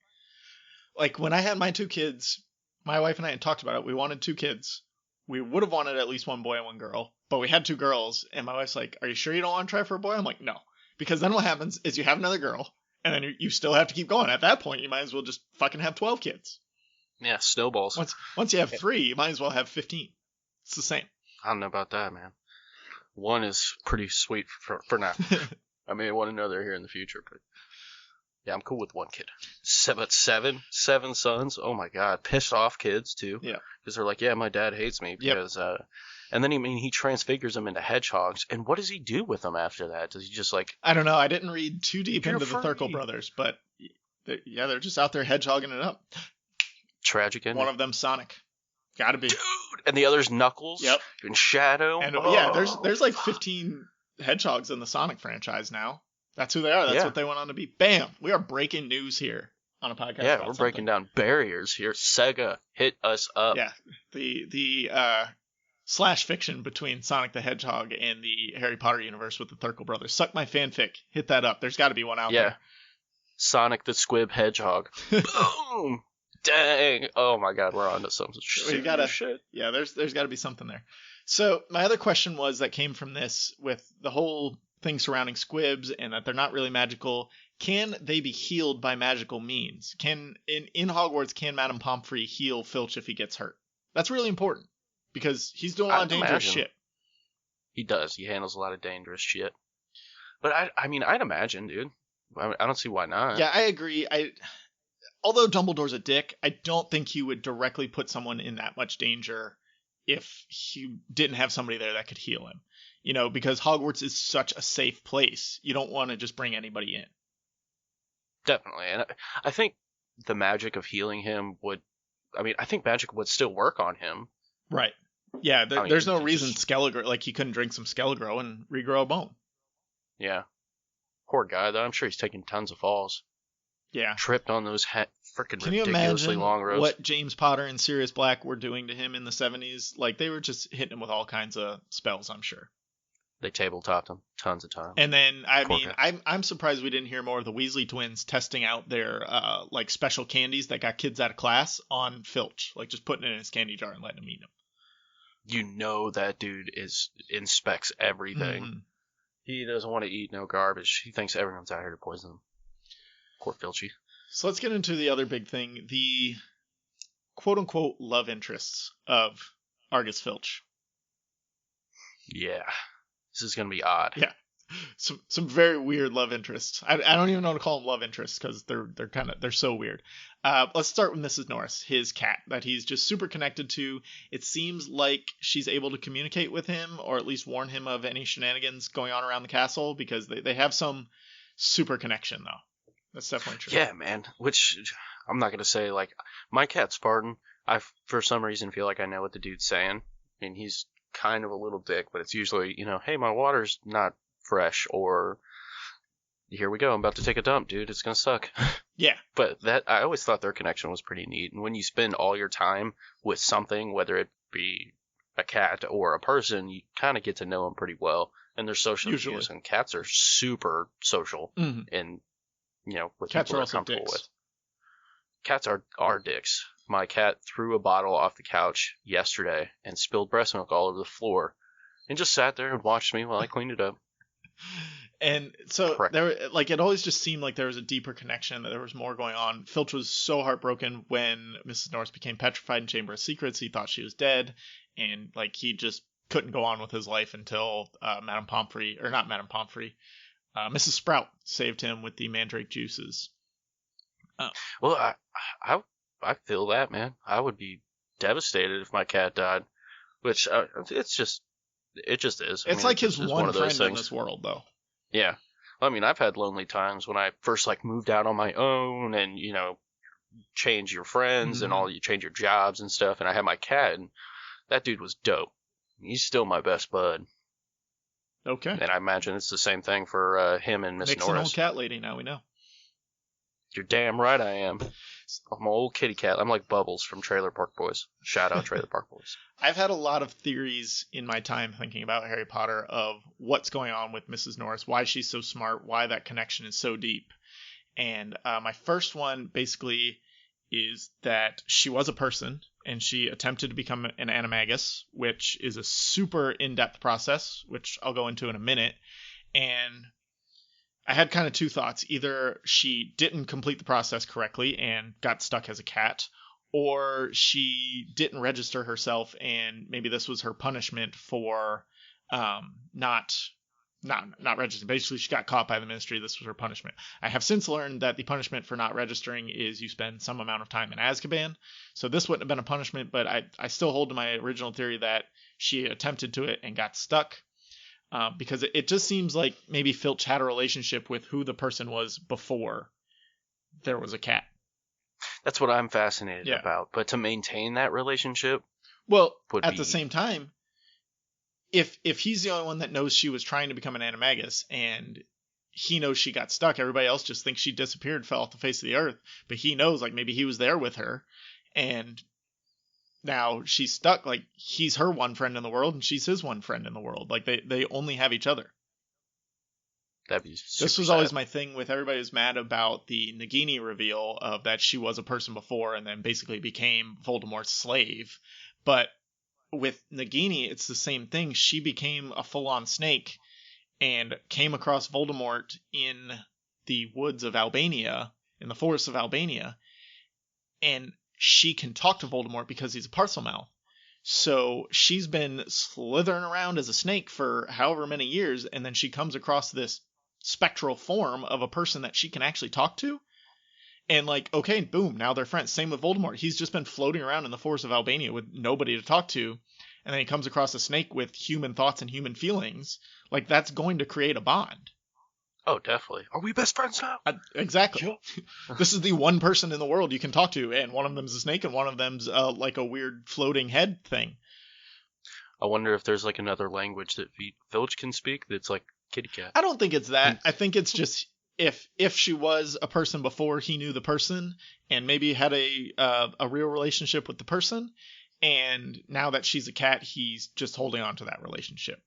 when I had my 2 kids, my wife and I had talked about it. We wanted 2 kids. We would have wanted at least one boy and one girl, but we had 2 girls, and my wife's like, "Are you sure you don't want to try for a boy?" I'm like, "No," because then what happens is you have another girl, and then you still have to keep going. At that point, you might as well just fucking have 12 kids. Yeah, snowballs. Once you have 3, you might as well have 15. It's the same. I don't know about that, man. 1 is pretty sweet for now. I may want another here in the future, but yeah, I'm cool with 1 kid. 7 sons. Oh my god, pissed off kids too. Yeah, because they're like, yeah, my dad hates me because. And then he transfigures them into hedgehogs, and what does he do with them after that? Does he just like? I don't know. I didn't read too deep into the Thurkel brothers, but they're just out there hedgehogging it up. Tragic ending. One of them Sonic. Gotta be. Dude, and the other's Knuckles. Yep. And Shadow. And yeah, there's like 15 hedgehogs in the Sonic franchise now. That's who they are. That's what they went on to be. Bam! We are breaking news here on a podcast. Yeah, we're breaking down barriers here. Sega, hit us up. Yeah, the slash fiction between Sonic the Hedgehog and the Harry Potter universe with the Thurkel brothers. Suck my fanfic. Hit that up. There's got to be one out there. Sonic the Squib Hedgehog. Boom! Dang! Oh my God, we're on to some shit. Yeah, there's got to be something there. So my other question was that came from this with the whole thing surrounding squibs and that they're not really magical. Can they be healed by magical means? In Hogwarts, can Madame Pomfrey heal Filch if he gets hurt? That's really important because he's doing a lot of dangerous shit. He does. He handles a lot of dangerous shit. But I mean, I'd imagine, dude. I don't see why not. Yeah, I agree. Although Dumbledore's a dick, I don't think he would directly put someone in that much danger if he didn't have somebody there that could heal him. You know, because Hogwarts is such a safe place. You don't want to just bring anybody in. Definitely. And I think the magic of healing him I think magic would still work on him. Right. Yeah, there's no reason Skelligro, like he couldn't drink some Skelligro and regrow a bone. Yeah. Poor guy, though. I'm sure he's taking tons of falls. Yeah. Tripped on those freaking ridiculously long roads. What James Potter and Sirius Black were doing to him in the 70s? Like, they were just hitting him with all kinds of spells, I'm sure. They tabletopped him tons of times. And then, I'm surprised we didn't hear more of the Weasley twins testing out their, like, special candies that got kids out of class on Filch. Like, just putting it in his candy jar and letting him eat them. You know that dude inspects everything. Mm-hmm. He doesn't want to eat no garbage. He thinks everyone's out here to poison him. Poor Filchy. So let's get into the other big thing, the quote-unquote love interests of Argus Filch. Yeah. This is going to be odd. Yeah. Some very weird love interests. I don't even know how to call them love interests because they're so weird. Let's start with Mrs. Norris, his cat that he's just super connected to. It seems like she's able to communicate with him or at least warn him of any shenanigans going on around the castle because they have some super connection though. That's definitely true. Yeah, man. Which I'm not gonna say like my cat Spartan. I for some reason feel like I know what the dude's saying. I mean, he's kind of a little dick, but it's usually hey, my water's not fresh, or here we go, I'm about to take a dump, dude. It's gonna suck. Yeah. But that I always thought their connection was pretty neat. And when you spend all your time with something, whether it be a cat or a person, you kind of get to know them pretty well. And they're social cues, and cats are super social, and with cats people are they're also comfortable dicks. with. Cats are dicks. My cat threw a bottle off the couch yesterday and spilled breast milk all over the floor, and just sat there and watched me while I cleaned it up. And so it always just seemed like there was a deeper connection, that there was more going on. Filch was so heartbroken when Mrs. Norris became petrified in Chamber of Secrets. He thought she was dead, and he just couldn't go on with his life until Mrs. Sprout saved him with the mandrake juices. Well, I feel that, man. I would be devastated if my cat died, which it just is. It's like his one friend in this world, though. Yeah. I mean, I've had lonely times when I first moved out on my own, and change your friends and you change your jobs and stuff, and I had my cat, and that dude was dope. He's still my best bud. Okay. And I imagine it's the same thing for him and Miss Norris. Nick's an old cat lady now, we know. You're damn right I am. I'm an old kitty cat. I'm like Bubbles from Trailer Park Boys. Shout out Trailer Park Boys. I've had a lot of theories in my time thinking about Harry Potter of what's going on with Mrs. Norris, why she's so smart, why that connection is so deep. And my first one basically is that she was a person, and she attempted to become an animagus, which is a super in-depth process, which I'll go into in a minute. And I had kind of two thoughts. Either she didn't complete the process correctly and got stuck as a cat, or she didn't register herself, and maybe this was her punishment for not registering. Basically, she got caught by the ministry. This was her punishment. I have since learned that the punishment for not registering is you spend some amount of time in Azkaban. So this wouldn't have been a punishment, but I still hold to my original theory that she attempted to it and got stuck. Because it just seems like maybe Filch had a relationship with who the person was before there was a cat. That's what I'm fascinated about. But to maintain that relationship, the same time, if he's the only one that knows she was trying to become an animagus, and he knows she got stuck, everybody else just thinks she disappeared, fell off the face of the earth. But he knows, maybe he was there with her, and now she's stuck. He's her one friend in the world, and she's his one friend in the world. They only have each other. That'd be super This was sad. always my thing with everybody who's mad about the Nagini reveal of that she was a person before and then basically became Voldemort's slave. But with Nagini, it's the same thing. She became a full-on snake and came across Voldemort in the woods of Albania, in the forests of Albania, and she can talk to Voldemort because he's a Parselmouth. So she's been slithering around as a snake for however many years, and then she comes across this spectral form of a person that she can actually talk to. And okay, boom, now they're friends. Same with Voldemort. He's just been floating around in the forests of Albania with nobody to talk to. And then he comes across a snake with human thoughts and human feelings. That's going to create a bond. Oh, definitely. Are we best friends now? Exactly. Sure. This is the one person in the world you can talk to, and one of them's a snake, and one of them's a weird floating head thing. I wonder if there's another language that Filch can speak that's kitty cat. I don't think it's that. I think it's just if she was a person before he knew the person, and maybe had a real relationship with the person, and now that she's a cat, he's just holding on to that relationship.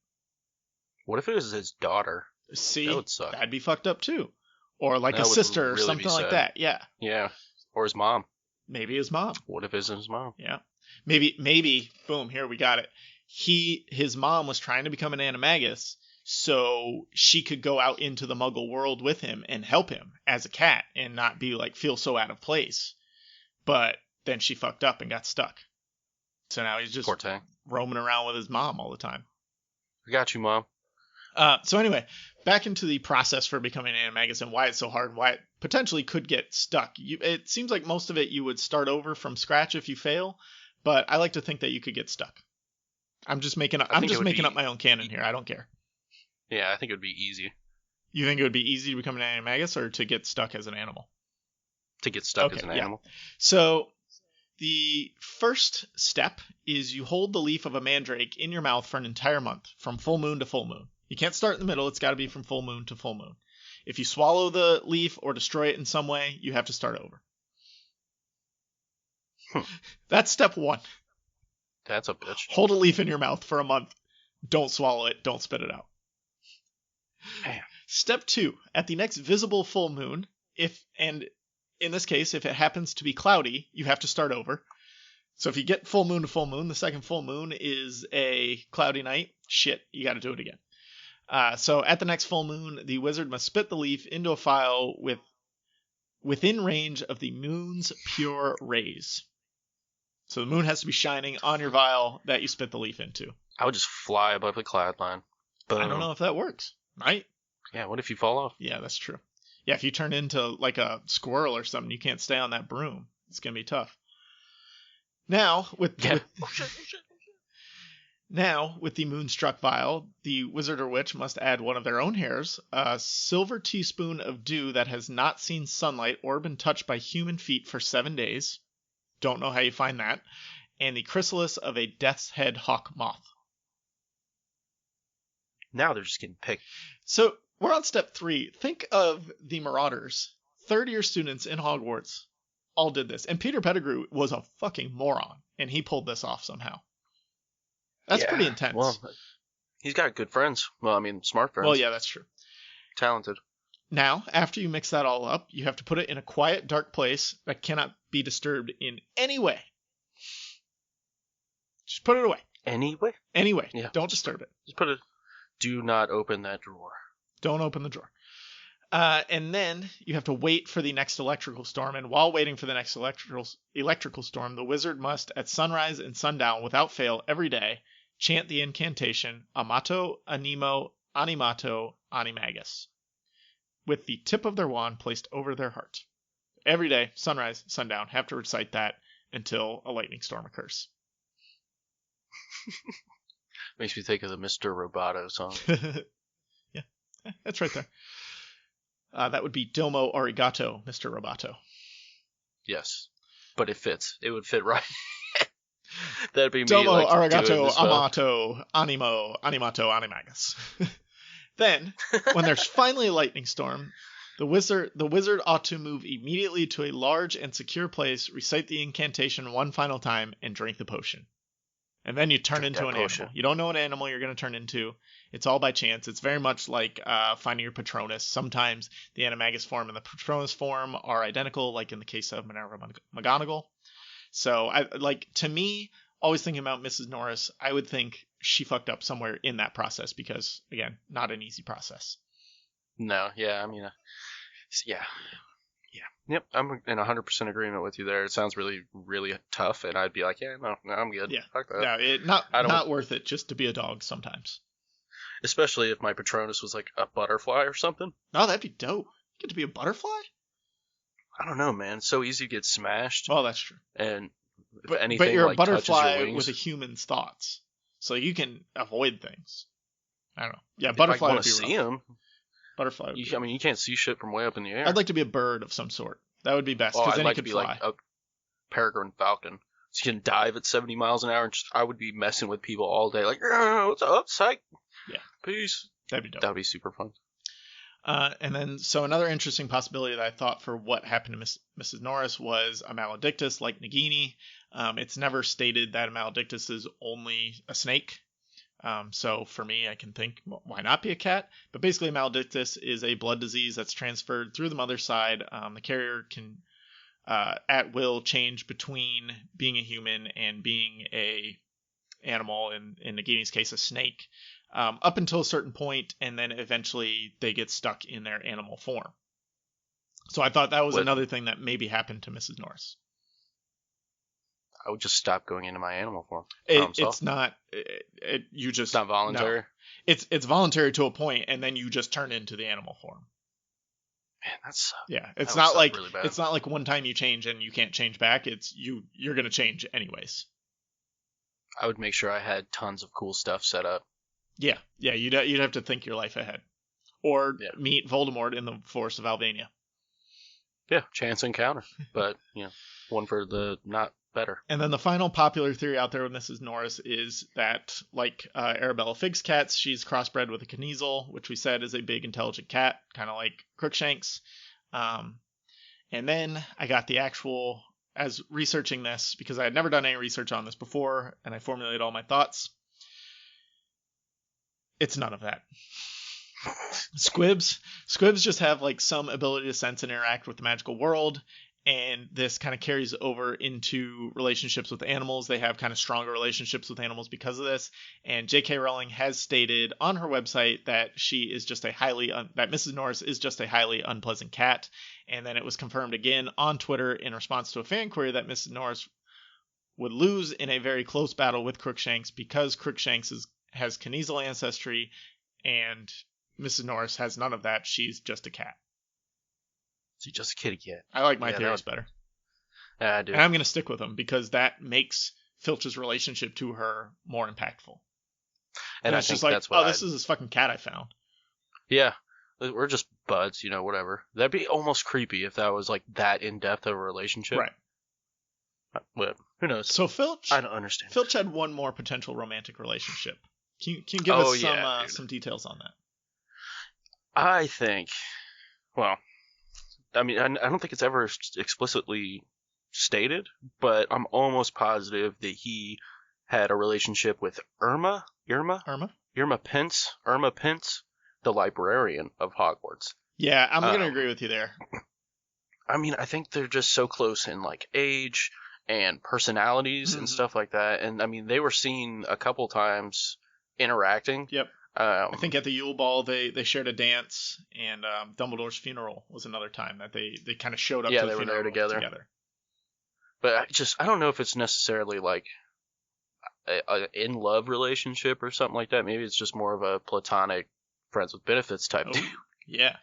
What if it was his daughter? See, that would suck. That'd be fucked up too. Or a sister or something like that. Yeah. Yeah. Or his mom. Maybe his mom. What if it's his mom? Yeah. Maybe, boom, here we got it. His mom was trying to become an animagus so she could go out into the Muggle world with him and help him as a cat and not be feel so out of place. But then she fucked up and got stuck. So now he's just roaming around with his mom all the time. I got you, Mom. So anyway, back into the process for becoming an animagus and why it's so hard, why it potentially could get stuck. It seems like most of it you would start over from scratch if you fail, but I like to think that you could get stuck. I'm just making up my own canon here. I don't care. Yeah, I think it would be easy. You think it would be easy to become an animagus or to get stuck as an animal? To get stuck as an animal. So the first step is you hold the leaf of a mandrake in your mouth for an entire month, from full moon to full moon. You can't start in the middle. It's got to be from full moon to full moon. If you swallow the leaf or destroy it in some way, you have to start over. That's step 1. That's a bitch. Hold a leaf in your mouth for a month. Don't swallow it. Don't spit it out. Man. Step 2. At the next visible full moon, in this case, if it happens to be cloudy, you have to start over. So if you get full moon to full moon, the second full moon is a cloudy night. Shit, you got to do it again. So at the next full moon, the wizard must spit the leaf into a phial within range of the moon's pure rays. So the moon has to be shining on your vial that you spit the leaf into. I would just fly above the cloud line. Boom. I don't know if that works, right? Yeah, what if you fall off? Yeah, that's true. Yeah, if you turn into like a squirrel or something, you can't stay on that broom. It's going to be tough. Now, with the moonstruck vial, the wizard or witch must add one of their own hairs, a silver teaspoon of dew that has not seen sunlight or been touched by human feet for 7 days. Don't know how you find that. And the chrysalis of a death's head hawk moth. Now they're just getting picked. So we're on step 3. Think of the Marauders. Third-year students in Hogwarts all did this. And Peter Pettigrew was a fucking moron, and he pulled this off somehow. That's pretty intense. Well, he's got good friends. Well, I mean, smart friends. Well, yeah, that's true. Talented. Now, after you mix that all up, you have to put it in a quiet, dark place that cannot be disturbed in any way. Just put it away. Anyway? Anyway. Yeah. Don't disturb it. Just put it. Do not open that drawer. Don't open the drawer. And then you have to wait for the next electrical storm. And while waiting for the next electrical storm, the wizard must, at sunrise and sundown, without fail, every day, chant the incantation Amato Animo Animato Animagus, with the tip of their wand placed over their heart. Every day, sunrise, sundown, have to recite that until a lightning storm occurs. Makes me think of the Mr. Roboto song. Yeah, that's right there. That would be Domo Arigato, Mr. Roboto. Yes, but it fits. It would fit right. That'd be me. Domo Arigato Amato Animo Animato Animagus. Then, when there's finally a lightning storm, the wizard ought to move immediately to a large and secure place, recite the incantation one final time, and drink the potion. And then you turn into an animal. You don't know what animal you're going to turn into. It's all by chance. It's very much like finding your Patronus. Sometimes the Animagus form and the Patronus form are identical, like in the case of Minerva McGonagall. So, to me, always thinking about Mrs. Norris, I would think she fucked up somewhere in that process because, again, not an easy process. No, yeah, I mean, yeah. Yep, I'm in 100% agreement with you there. It sounds really, really tough, and I'd be like, yeah, no, I'm good. Yeah, fuck that. No, not worth it just to be a dog sometimes. Especially if my Patronus was like a butterfly or something. Oh, that'd be dope. You get to be a butterfly? I don't know, man. It's so easy to get smashed. Oh, that's true. And but you're a butterfly with a human's thoughts, so you can avoid things. I don't know. Yeah, butterfly would be rough. See them. Butterfly. I mean, you can't see shit from way up in the air. I'd like to be a bird of some sort. That would be best, because then you could fly. Like a peregrine falcon. So you can dive at 70 miles an hour, and I would be messing with people all day. Like, what's up, psych? Yeah. Peace. That'd be dope. That would be super fun. And then, so another interesting possibility that I thought for what happened to Mrs. Norris was a maledictus like Nagini. It's never stated that a maledictus is only a snake. So for me, I can think, why not be a cat? But basically, a maledictus is a blood disease that's transferred through the mother's side. The carrier can, at will, change between being a human and being a animal, in Nagini's case, a snake, up until a certain point, and then eventually they get stuck in their animal form. So I thought that was another thing that maybe happened to Mrs. Norris. I would just stop going into my animal form. It's not. You just. It's not voluntary. No. It's voluntary to a point, and then you just turn into the animal form. Man, that sucks. Yeah, it's not like really it's not like one time you change and you can't change back. It's you're gonna change anyways. I would make sure I had tons of cool stuff set up. Yeah, you'd have to think your life ahead, or meet Voldemort in the Forest of Albania. Yeah, chance encounter, but one for the not better. And then the final popular theory out there with Mrs. Norris is that, like Arabella Figg's cats, she's crossbred with a Kniezel, which we said is a big, intelligent cat, kind of like Crookshanks. And then I got the actual, as researching this, because I had never done any research on this before, and I formulated all my thoughts. It's none of that. Squibs just have like some ability to sense and interact with the magical world, and this kind of carries over into relationships with animals. They have kind of stronger relationships with animals because of this, and J.K. Rowling has stated on her website that she is just that Mrs. Norris is just a highly unpleasant cat, and then it was confirmed again on Twitter in response to a fan query that Mrs. Norris would lose in a very close battle with Crookshanks because Crookshanks has Kniezel ancestry, and Mrs. Norris has none of that. She's just a cat. She's just a kitty cat. I like my theories better. Yeah, I do. And I'm going to stick with them because that makes Filch's relationship to her more impactful. And it's just like, this is this fucking cat I found. Yeah. We're just buds, whatever. That'd be almost creepy if that was like that in-depth of a relationship. Right. But who knows? So Filch, I don't understand. Filch had one more potential romantic relationship. Can you give us some details on that? I think, well, I mean, I don't think it's ever explicitly stated, but I'm almost positive that he had a relationship with Irma Pence, the librarian of Hogwarts. Yeah, I'm going to agree with you there. I mean, I think they're just so close in like age and personalities and stuff like that. And I mean, they were seen a couple times interacting. Yep. I think at the Yule Ball they shared a dance, and Dumbledore's funeral was another time that they kind of showed up to the funeral there together. But I don't know if it's necessarily like a in love relationship or something like that. Maybe it's just more of a platonic friends with benefits type deal. Yeah.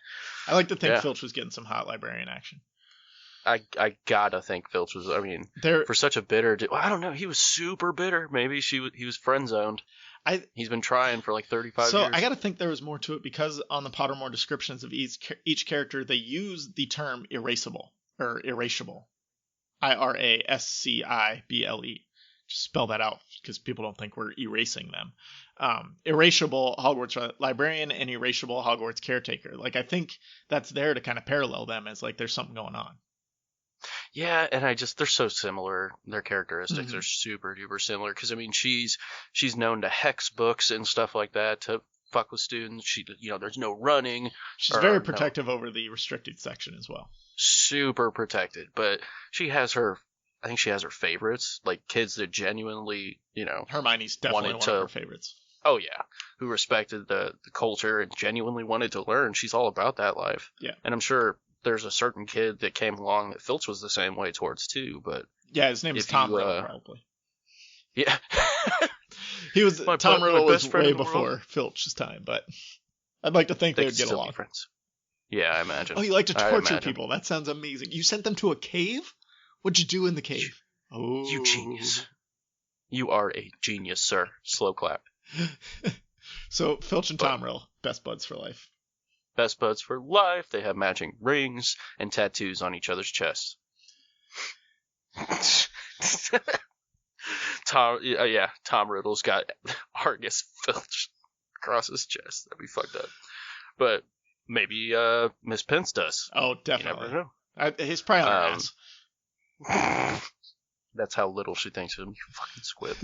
I like to think Filch was getting some hot librarian action. I gotta think Filch was, for such a bitter dude. Well, I don't know. He was super bitter. Maybe he was friend zoned. He's been trying for like 35 years. So I gotta think there was more to it because on the Pottermore descriptions of each character, they use the term erasable or erasable. IRASCIBLE. Just spell that out because people don't think we're erasing them. Erasable Hogwarts librarian and erasable Hogwarts caretaker. Like, I think that's there to kind of parallel them as like there's something going on. Yeah, and they're so similar. Their characteristics are super duper similar. Because she's known to hex books and stuff like that to fuck with students. There's no running. She's very protective over the restricted section as well. Super protected, but I think she has her favorites, like kids that genuinely, Hermione's definitely one of her favorites. Oh yeah, who respected the culture and genuinely wanted to learn. She's all about that life. Yeah, and I'm sure there's a certain kid that came along that Filch was the same way towards too, but yeah, his name is Tom Riddle, probably. Yeah, Tom Riddle was way before Filch's time, but I'd like to think they would get along. Friends. Yeah, I imagine. Oh, you like to torture people? That sounds amazing. You sent them to a cave? What'd you do in the cave? You genius. You are a genius, sir. Slow clap. So Filch and Tom Riddle, best buds for life. Best buds for life. They have matching rings and tattoos on each other's chests. Tom Riddle's got Argus Filch across his chest. That'd be fucked up. But maybe Miss Pence does. Oh, definitely. You never know. He's probably on her ass. That's how little she thinks of him, you fucking squib.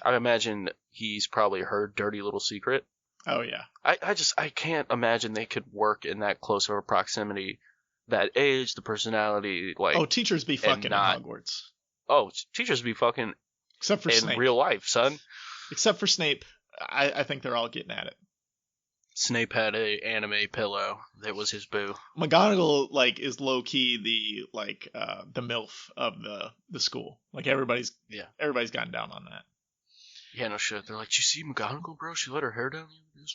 I imagine he's probably her dirty little secret. Oh, yeah. I can't imagine they could work in that close of a proximity. That age, the personality, like... Oh, teachers be fucking in Hogwarts. Oh, teachers be fucking except for Snape. In real life, son. Except for Snape. I think they're all getting at it. Snape had a anime pillow that was his boo. McGonagall is low key the MILF of the school. Like everybody's gotten down on that. Yeah, no shit. They're like, did you see McGonagall, bro? She let her hair down.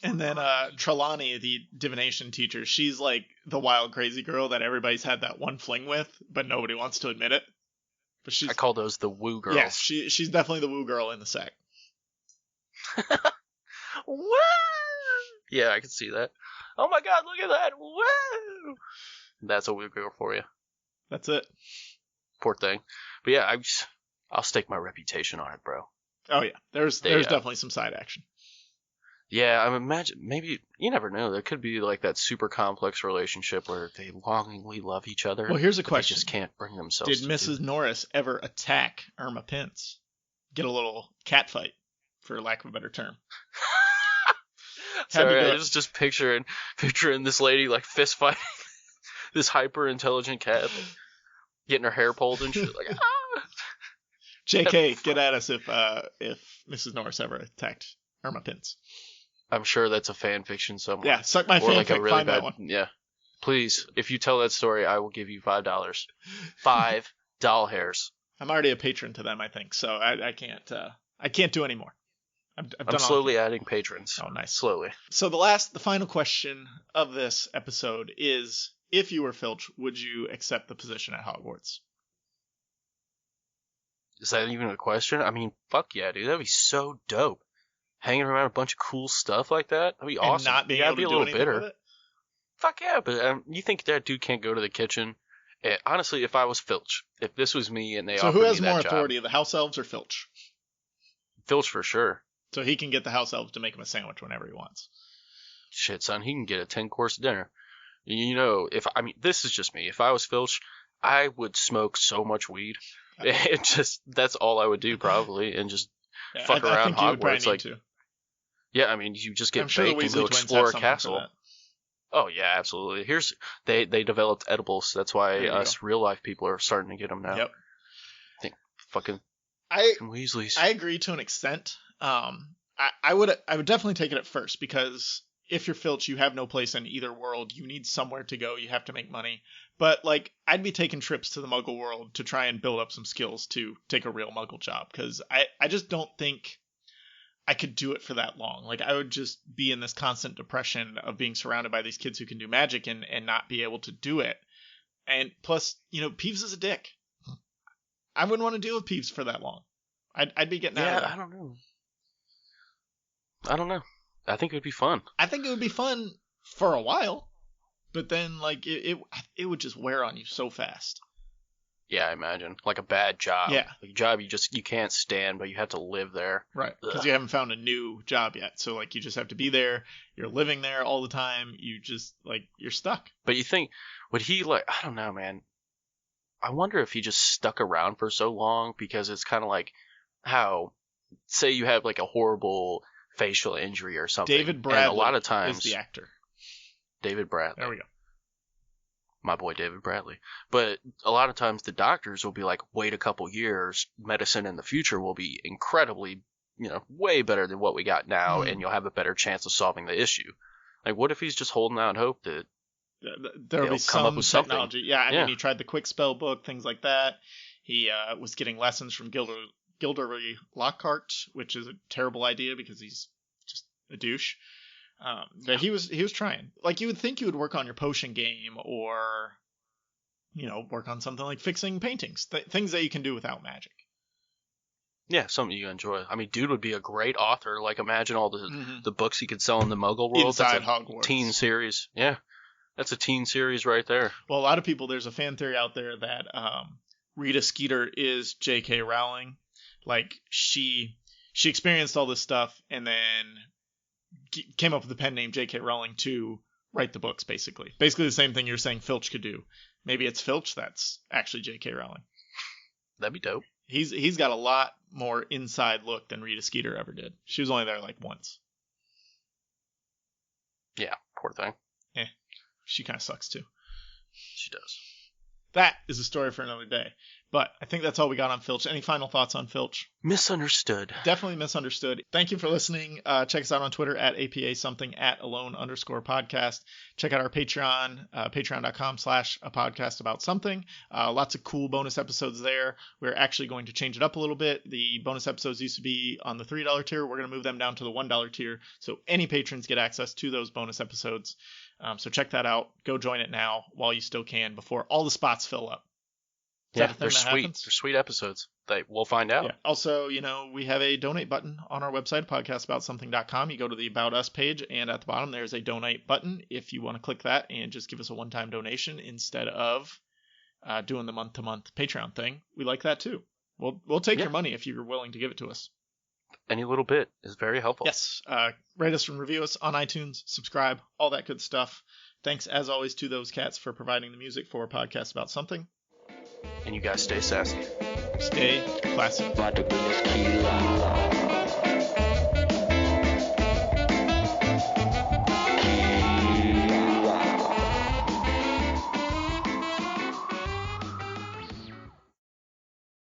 And then Trelawney, the divination teacher, she's like the wild crazy girl that everybody's had that one fling with, but nobody wants to admit it. But I call those the woo girls. Yes, she's definitely the woo girl in the sect. What? Yeah, I can see that. Oh my God, look at that! Woo! That's a weird girl for you. That's it. Poor thing. But yeah, I'll stake my reputation on it, bro. Oh yeah, there's definitely some side action. Yeah, I imagine maybe you never know. There could be like that super complex relationship where they longingly love each other. Well, here's a question: they just can't bring themselves. Did Mrs. Norris ever attack Irma Pence? Get a little cat fight, for lack of a better term. Sorry, I was just picturing this lady like fist fighting this hyper intelligent cat, like, getting her hair pulled and shit. Like, ah! JK, get at us if Mrs. Norris ever attacked Irma Pence. I'm sure that's a fan fiction somewhere. Yeah, suck my fanfic, like really find that one. Yeah. Please, if you tell that story, I will give you $5. 5 doll hairs. I'm already a patron to them, I think, so I can't do any more. I'm slowly adding patrons. Oh, nice. Slowly. So the final question of this episode is, if you were Filch, would you accept the position at Hogwarts? Is that even a question? I mean, fuck yeah, dude. That'd be so dope. Hanging around a bunch of cool stuff like that. That'd be awesome. And not being able to be a little bitter. With it? Fuck yeah, but you think that dude can't go to the kitchen? Honestly, if I was Filch, if this was me and they offered me that job. So who has more authority, the house elves or Filch? Filch for sure. So he can get the house elves to make him a sandwich whenever he wants. Shit, son, he can get a 10-course dinner. You know, this is just me. If I was Filch, I would smoke so much weed. That's all I would do probably, and just fuck around Hogwarts. Like, yeah, I mean, you just get baked and go explore a castle. Oh yeah, absolutely. They developed edibles. That's why us real life people are starting to get them now. Yep. I think fucking Weasleys. I agree to an extent. I would definitely take it at first, because if you're Filch, you have no place in either world. You need somewhere to go. You have to make money. But like, I'd be taking trips to the Muggle world to try and build up some skills to take a real Muggle job, because I just don't think I could do it for that long. Like, I would just be in this constant depression of being surrounded by these kids who can do magic and not be able to do it. And plus, Peeves is a dick. I wouldn't want to deal with Peeves for that long. I'd be getting out of there. I don't know. I think it would be fun. I think it would be fun for a while, but then like it would just wear on you so fast. Yeah, I imagine. Like a bad job. Yeah. Like a job you can't stand, but you have to live there. Right. Because you haven't found a new job yet. So like, you just have to be there. You're living there all the time. You just like, you're stuck. But you think, would he like, I don't know, man. I wonder if he just stuck around for so long, because it's kind of like how, say you have like a horrible facial injury or something. David Bradley, and a lot of times, is the actor. David Bradley. There we go. My boy David Bradley. But a lot of times the doctors will be like, wait a couple years, medicine in the future will be incredibly, way better than what we got now, and you'll have a better chance of solving the issue. Like, what if he's just holding out hope that there'll be come up with technology? Something? Yeah, I mean, he tried the quick spell book, things like that. He was getting lessons from Gilderoy Lockhart, which is a terrible idea because he's just a douche. But he was trying. Like, you would think you would work on your potion game, or work on something like fixing paintings, things that you can do without magic. Yeah, something you enjoy. I mean, dude would be a great author. Like, imagine all the books he could sell in the Muggle world. Inside Hogwarts. Teen series. Yeah, that's a teen series right there. Well, a lot of people, there's a fan theory out there that Rita Skeeter is J.K. Rowling. Like, she experienced all this stuff and then came up with the pen name J.K. Rowling to write the books, basically. Basically the same thing you're saying Filch could do. Maybe it's Filch that's actually J.K. Rowling. That'd be dope. He's got a lot more inside look than Rita Skeeter ever did. She was only there like once. Yeah, poor thing. Yeah, she kind of sucks too. She does. That is a story for another day. But I think that's all we got on Filch. Any final thoughts on Filch? Misunderstood. Definitely misunderstood. Thank you for listening. Check us out on Twitter at APA something, at alone_podcast. Check out our Patreon, patreon.com/a podcast about something. Lots of cool bonus episodes there. We're actually going to change it up a little bit. The bonus episodes used to be on the $3 tier. We're going to move them down to the $1 tier. So any patrons get access to those bonus episodes. So check that out. Go join it now while you still can, before all the spots fill up. That they're sweet. Happens? They're sweet episodes. We'll find out. Yeah. Also, we have a donate button on our website, podcastaboutsomething.com. You go to the About Us page, and at the bottom there's a donate button if you want to click that and just give us a one-time donation instead of doing the month-to-month Patreon thing. We like that too. We'll take your money if you're willing to give it to us. Any little bit is very helpful. Yes. Rate us and review us on iTunes, subscribe, all that good stuff. Thanks, as always, to those cats for providing the music for Podcast About Something. And you guys stay sassy. Stay classy.